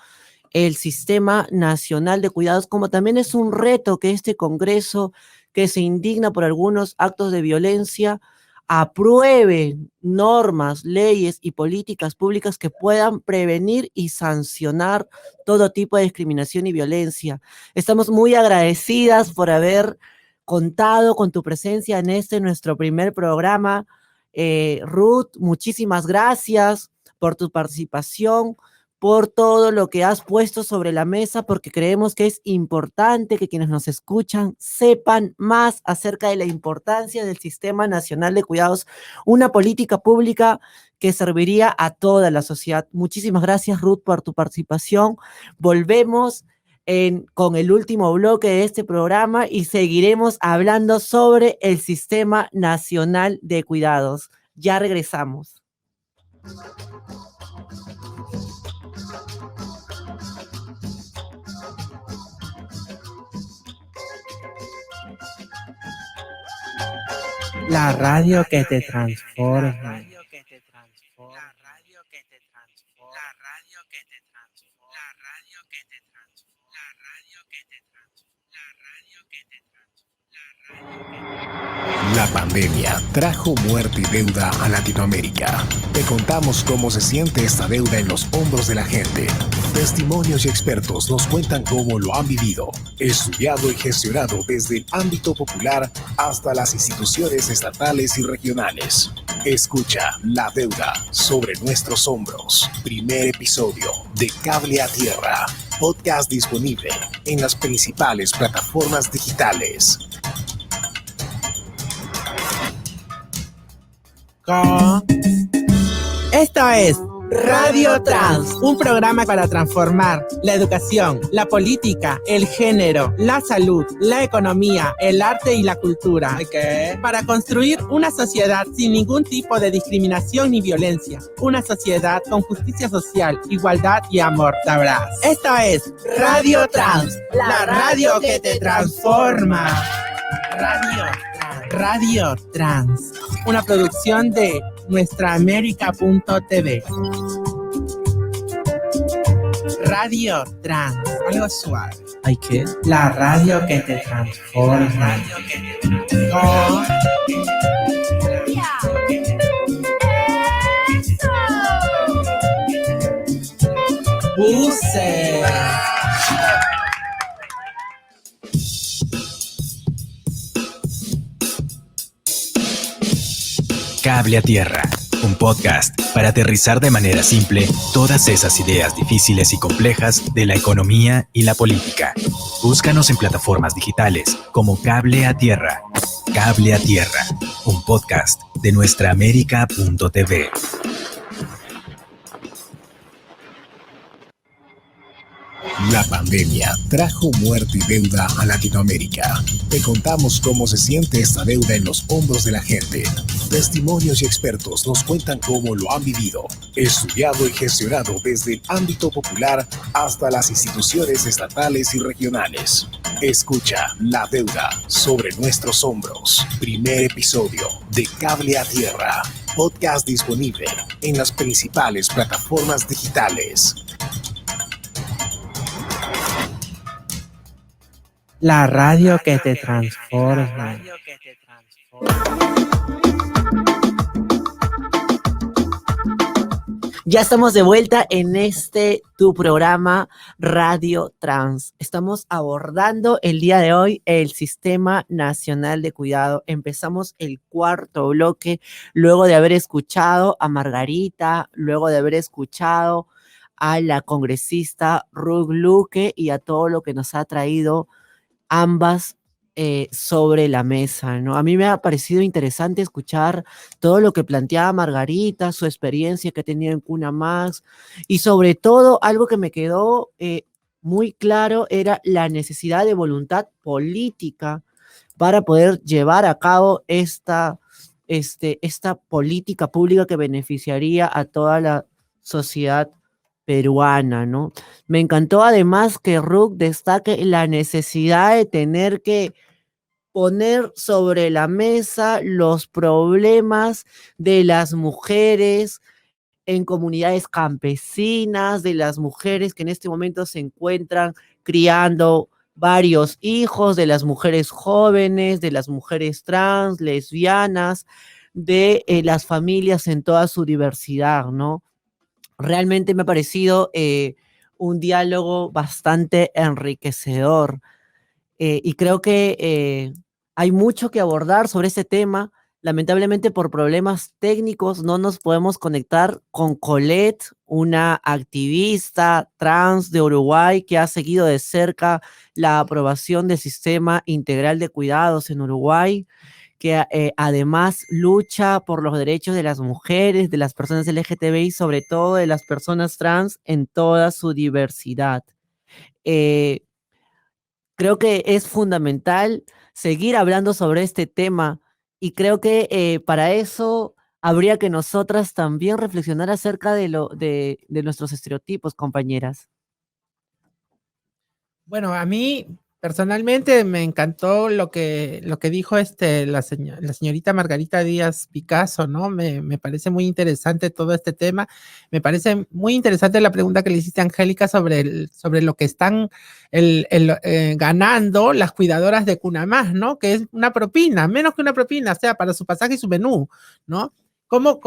el Sistema Nacional de Cuidados, como también es un reto que este Congreso, que se indigna por algunos actos de violencia, apruebe normas, leyes y políticas públicas que puedan prevenir y sancionar todo tipo de discriminación y violencia. Estamos muy agradecidas por haber contado con tu presencia en nuestro primer programa. Ruth, muchísimas gracias por tu participación, por todo lo que has puesto sobre la mesa, porque creemos que es importante que quienes nos escuchan sepan más acerca de la importancia del Sistema Nacional de Cuidados, una política pública que serviría a toda la sociedad. Muchísimas gracias, Ruth, por tu participación. Volvemos con el último bloque de este programa y seguiremos hablando sobre el Sistema Nacional de Cuidados. Ya regresamos. La radio que te transforma. La pandemia trajo muerte y deuda a Latinoamérica. Te contamos cómo se siente esta deuda en los hombros de la gente. Testimonios y expertos nos cuentan cómo lo han vivido, estudiado y gestionado desde el ámbito popular hasta las instituciones estatales y regionales. Escucha La Deuda sobre nuestros hombros. Primer episodio de Cable a Tierra. Podcast disponible en las principales plataformas digitales. Esto es Radio Trans, un programa para transformar la educación, la política, el género, la salud, la economía, el arte y la cultura. Para construir una sociedad sin ningún tipo de discriminación ni violencia. Una sociedad con justicia social, igualdad y amor. Sabrás. Esto es Radio Trans, la radio que te transforma. Radio Trans, una producción de nuestraamerica.tv. Radio Trans, algo suave. ¿Ay qué? La radio que te transforma. Oh. Buses. Cable a Tierra, un podcast para aterrizar de manera simple todas esas ideas difíciles y complejas de la economía y la política. Búscanos en plataformas digitales como Cable a Tierra. Cable a Tierra, un podcast de nuestraamerica.tv. La pandemia trajo muerte y deuda a Latinoamérica. Te contamos cómo se siente esta deuda en los hombros de la gente. Testimonios y expertos nos cuentan cómo lo han vivido, estudiado y gestionado desde el ámbito popular hasta las instituciones estatales y regionales. Escucha La Deuda sobre nuestros hombros. Primer episodio de Cable a Tierra. Podcast disponible en las principales plataformas digitales. La radio que te transforma. Ya estamos de vuelta en tu programa Radio Trans. Estamos abordando el día de hoy el Sistema Nacional de Cuidado. Empezamos el cuarto bloque luego de haber escuchado a Margarita, luego de haber escuchado a la congresista Ruth Luque y a todo lo que nos ha traído ambas sobre la mesa, ¿no? A mí me ha parecido interesante escuchar todo lo que planteaba Margarita, su experiencia que ha tenido en Cuna Más, y sobre todo algo que me quedó muy claro era la necesidad de voluntad política para poder llevar a cabo esta política pública que beneficiaría a toda la sociedad peruana, ¿no? Me encantó además que Ruth destaque la necesidad de tener que poner sobre la mesa los problemas de las mujeres en comunidades campesinas, de las mujeres que en este momento se encuentran criando varios hijos, de las mujeres jóvenes, de las mujeres trans, lesbianas, de las familias en toda su diversidad, ¿no? Realmente me ha parecido un diálogo bastante enriquecedor. Y creo que hay mucho que abordar sobre ese tema. Lamentablemente por problemas técnicos no nos podemos conectar con Colette, una activista trans de Uruguay que ha seguido de cerca la aprobación del Sistema Integral de Cuidados en Uruguay, que además lucha por los derechos de las mujeres, de las personas LGTBI, sobre todo de las personas trans en toda su diversidad. Creo que es fundamental seguir hablando sobre este tema y creo que para eso habría que nosotras también reflexionar acerca de nuestros estereotipos, compañeras. Bueno, a mí personalmente me encantó lo que dijo la señorita Margarita Díaz Picasso, ¿no? Me parece muy interesante todo este tema. Me parece muy interesante la pregunta que le hiciste a Angélica sobre lo que están ganando las cuidadoras de Cuna Más, ¿no? Que es una propina, menos que una propina, o sea, para su pasaje y su menú, ¿no? ¿Cómo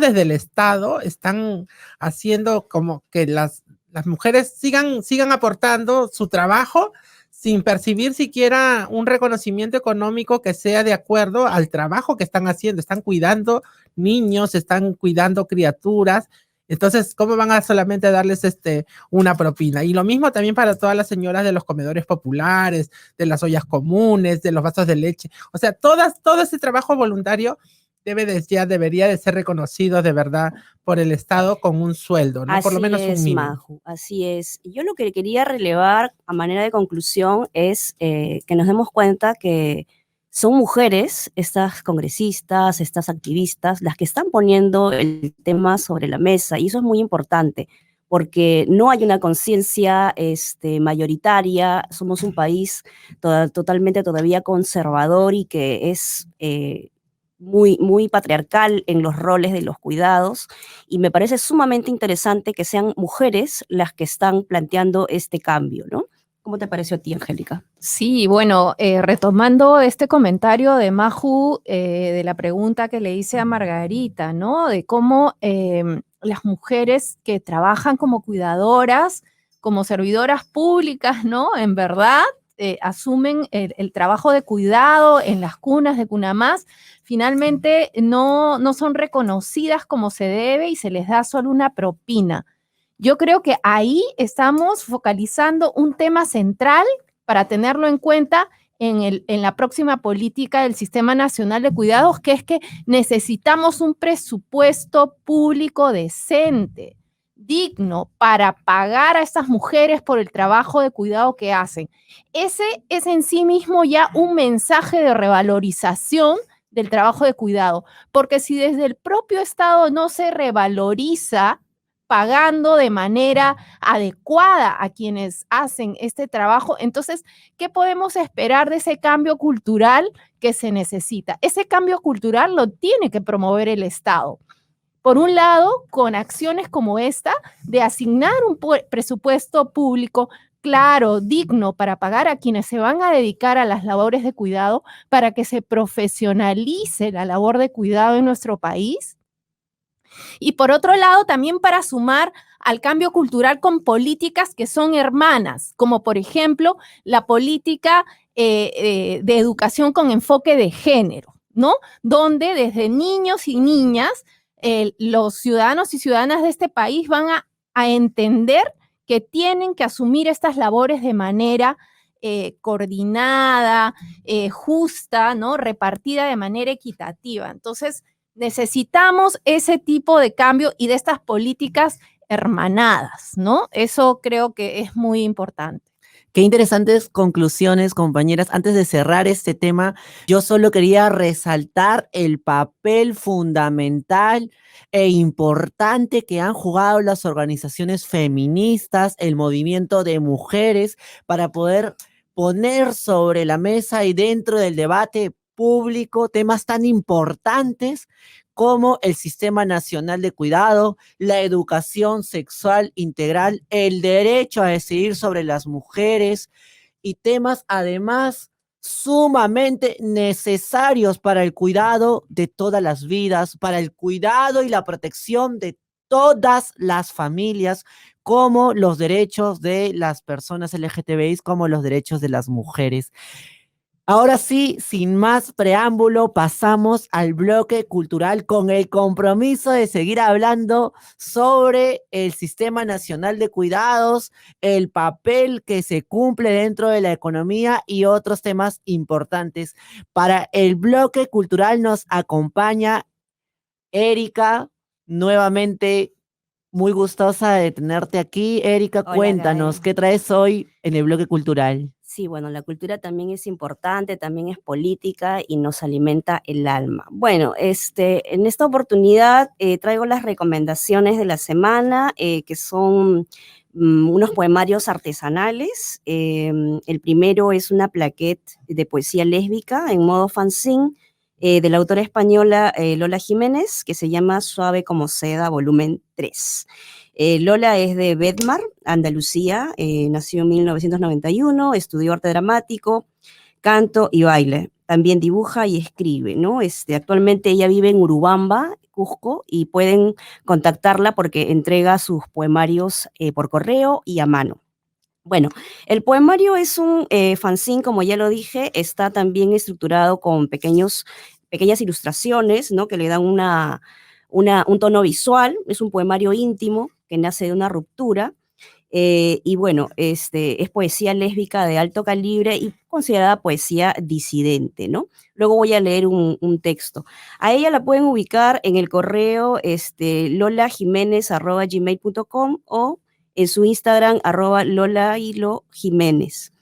desde el Estado están haciendo como que las mujeres sigan aportando su trabajo sin percibir siquiera un reconocimiento económico que sea de acuerdo al trabajo que están haciendo? Están cuidando niños, están cuidando criaturas. Entonces, ¿cómo van a solamente darles una propina? Y lo mismo también para todas las señoras de los comedores populares, de las ollas comunes, de los vasos de leche. O sea, todo ese trabajo voluntario debería de ser reconocido de verdad por el Estado con un sueldo, ¿no? Por lo menos un mínimo. Maju, así es. Yo lo que quería relevar a manera de conclusión es que nos demos cuenta que son mujeres, estas congresistas, estas activistas, las que están poniendo el tema sobre la mesa, y eso es muy importante, porque no hay una conciencia mayoritaria. Somos un país totalmente todavía conservador y que es muy patriarcal en los roles de los cuidados, y me parece sumamente interesante que sean mujeres las que están planteando este cambio, ¿no? ¿Cómo te pareció a ti, Angélica? Sí, bueno, retomando este comentario de Maju, de la pregunta que le hice a Margarita, ¿no? De cómo las mujeres que trabajan como cuidadoras, como servidoras públicas, ¿no? En verdad, asumen el trabajo de cuidado en las cunas de Cuna Más, finalmente no son reconocidas como se debe y se les da solo una propina. Yo creo que ahí estamos focalizando un tema central para tenerlo en cuenta en la próxima política del Sistema Nacional de Cuidados, que es que necesitamos un presupuesto público decente, digno, para pagar a estas mujeres por el trabajo de cuidado que hacen. Ese es en sí mismo ya un mensaje de revalorización del trabajo de cuidado, porque si desde el propio Estado no se revaloriza pagando de manera adecuada a quienes hacen este trabajo, entonces, ¿qué podemos esperar de ese cambio cultural que se necesita? Ese cambio cultural lo tiene que promover el Estado. Por un lado, con acciones como esta, de asignar un presupuesto público claro, digno para pagar a quienes se van a dedicar a las labores de cuidado, para que se profesionalice la labor de cuidado en nuestro país. Y por otro lado, también para sumar al cambio cultural con políticas que son hermanas, como por ejemplo la política de educación con enfoque de género, ¿no? Donde desde niños y niñas los ciudadanos y ciudadanas de este país van a entender que tienen que asumir estas labores de manera coordinada, justa, ¿no? Repartida de manera equitativa. Entonces, necesitamos ese tipo de cambio y de estas políticas hermanadas, ¿no? Eso creo que es muy importante. Qué interesantes conclusiones, compañeras. Antes de cerrar este tema, yo solo quería resaltar el papel fundamental e importante que han jugado las organizaciones feministas, el movimiento de mujeres, para poder poner sobre la mesa y dentro del debate público temas tan importantes como el Sistema Nacional de Cuidado, la educación sexual integral, el derecho a decidir sobre las mujeres y temas además sumamente necesarios para el cuidado de todas las vidas, para el cuidado y la protección de todas las familias, como los derechos de las personas LGTBI, como los derechos de las mujeres. Ahora sí, sin más preámbulo, pasamos al bloque cultural con el compromiso de seguir hablando sobre el Sistema Nacional de Cuidados, el papel que se cumple dentro de la economía y otros temas importantes. Para el bloque cultural nos acompaña Erika, nuevamente muy gustosa de tenerte aquí. Erika, Hola, cuéntanos, Gael. ¿qué traes hoy en el bloque cultural? Sí, bueno, la cultura también es importante, también es política y nos alimenta el alma. Bueno, en esta oportunidad traigo las recomendaciones de la semana, que son unos poemarios artesanales. El primero es una plaquette de poesía lésbica en modo fanzine, de la autora española Lola Jiménez, que se llama Suave como seda, volumen 3. Lola es de Bedmar, Andalucía, nació en 1991, estudió arte dramático, canto y baile. También dibuja y escribe, ¿no? Actualmente ella vive en Urubamba, Cusco, y pueden contactarla porque entrega sus poemarios por correo y a mano. Bueno, el poemario es un fanzine, como ya lo dije, está también estructurado con pequeñas ilustraciones, ¿no? Que le dan un tono visual. Es un poemario íntimo que nace de una ruptura. Y bueno, es poesía lésbica de alto calibre y considerada poesía disidente, ¿no? Luego voy a leer un texto. A ella la pueden ubicar en el correo lolajimenez@gmail.com o en su Instagram @lolahilo-jiménez.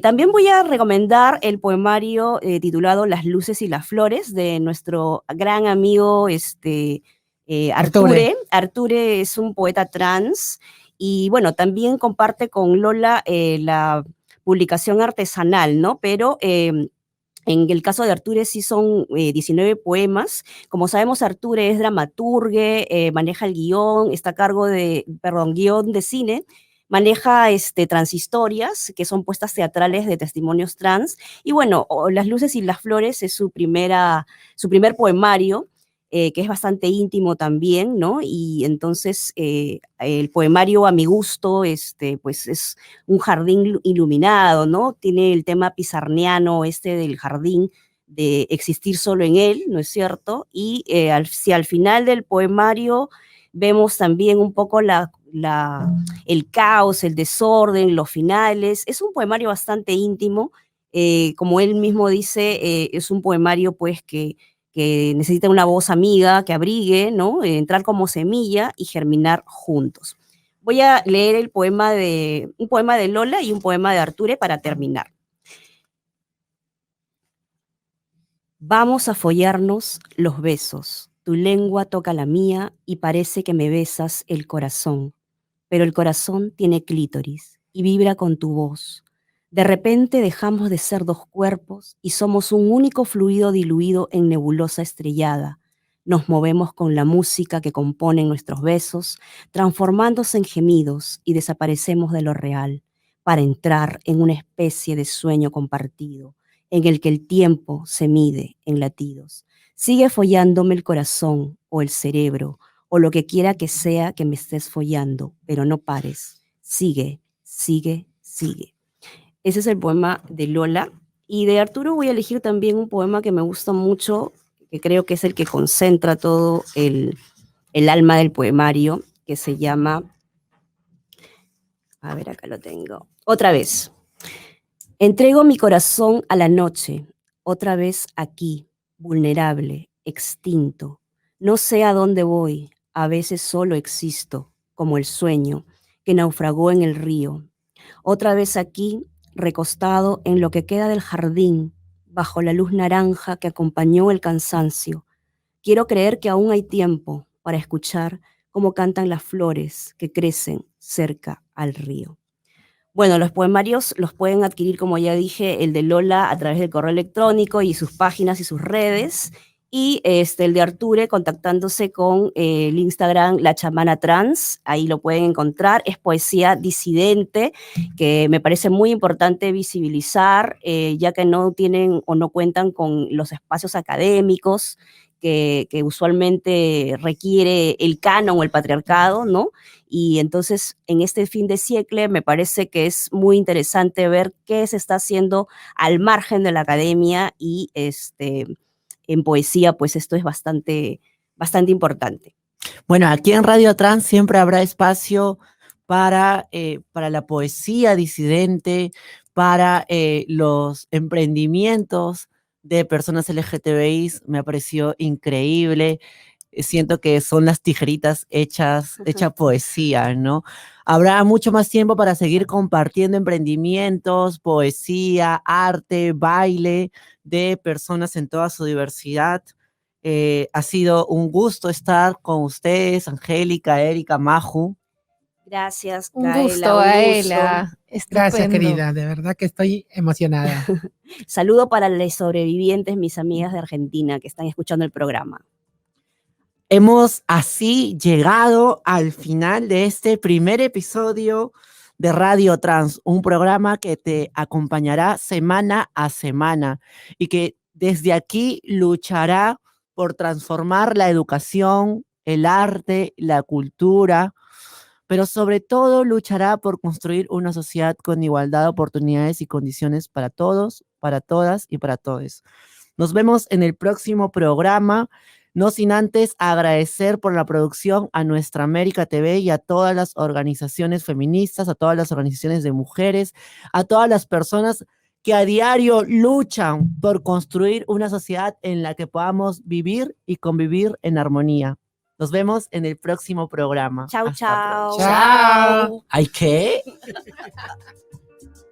También voy a recomendar el poemario titulado Las luces y las flores de nuestro gran amigo Arture. Arture es un poeta trans y bueno, también comparte con Lola la publicación artesanal, ¿no? Pero en el caso de Arture sí son 19 poemas. Como sabemos, Arture es dramaturgue, maneja el guión, está a cargo guión de cine, maneja transhistorias, que son puestas teatrales de testimonios trans. Y bueno, Las luces y las flores es su primer poemario, que es bastante íntimo también, ¿no? Y entonces el poemario, a mi gusto, pues es un jardín iluminado, ¿no? Tiene el tema pizarniano del jardín, de existir solo en él, ¿no es cierto? Y si al final del poemario vemos también un poco el caos, el desorden, los finales, es un poemario bastante íntimo, como él mismo dice, es un poemario pues que necesita una voz amiga que abrigue, ¿no? Entrar como semilla y germinar juntos. Voy a leer un poema de Lola y un poema de Arture para terminar. Vamos a follarnos los besos. Tu lengua toca la mía y parece que me besas el corazón. Pero el corazón tiene clítoris y vibra con tu voz. De repente dejamos de ser dos cuerpos y somos un único fluido diluido en nebulosa estrellada. Nos movemos con la música que componen nuestros besos, transformándose en gemidos y desaparecemos de lo real. para entrar en una especie de sueño compartido, en el que el tiempo se mide en latidos. Sigue follándome el corazón o el cerebro, o lo que quiera que sea que me estés follando, pero no pares. Sigue, sigue, sigue. Ese es el poema de Lola. Y de Arturo voy a elegir también un poema que me gusta mucho, que creo que es el que concentra todo el alma del poemario, que se llama, a ver, acá lo tengo, Otra vez. Entrego mi corazón a la noche, otra vez aquí, vulnerable, extinto. No sé a dónde voy, a veces solo existo, como el sueño que naufragó en el río. Otra vez aquí, recostado en lo que queda del jardín, bajo la luz naranja que acompañó el cansancio. Quiero creer que aún hay tiempo para escuchar cómo cantan las flores que crecen cerca al río. Bueno, los poemarios los pueden adquirir, como ya dije, el de Lola a través del correo electrónico y sus páginas y sus redes, y el de Arture contactándose con el Instagram La Chamana Trans, ahí lo pueden encontrar. Es poesía disidente, que me parece muy importante visibilizar, ya que no tienen o no cuentan con los espacios académicos que usualmente requiere el canon o el patriarcado, ¿no? Y entonces, en este fin de siglo, me parece que es muy interesante ver qué se está haciendo al margen de la academia, y en poesía, pues esto es bastante importante. Bueno, aquí en Radio Trans siempre habrá espacio para la poesía disidente, para los emprendimientos de personas LGTBI. Me pareció increíble. Siento que son las tijeritas hecha poesía, ¿no? Habrá mucho más tiempo para seguir compartiendo emprendimientos, poesía, arte, baile de personas en toda su diversidad. Ha sido un gusto estar con ustedes, Angélica, Erika, Maju. Gracias, Un Gaela, gusto, un Gaela. gusto. Gracias, Estupendo. querida. De verdad que estoy emocionada. Saludo para los sobrevivientes, mis amigas de Argentina que están escuchando el programa. Hemos así llegado al final de este primer episodio de Radio Trans, un programa que te acompañará semana a semana y que desde aquí luchará por transformar la educación, el arte, la cultura, pero sobre todo luchará por construir una sociedad con igualdad de oportunidades y condiciones para todos, para todas y para todos. Nos vemos en el próximo programa. No sin antes agradecer por la producción a Nuestra América TV y a todas las organizaciones feministas, a todas las organizaciones de mujeres, a todas las personas que a diario luchan por construir una sociedad en la que podamos vivir y convivir en armonía. Nos vemos en el próximo programa. Chau, Hasta chau. pronto. Chao. ¿Ay qué?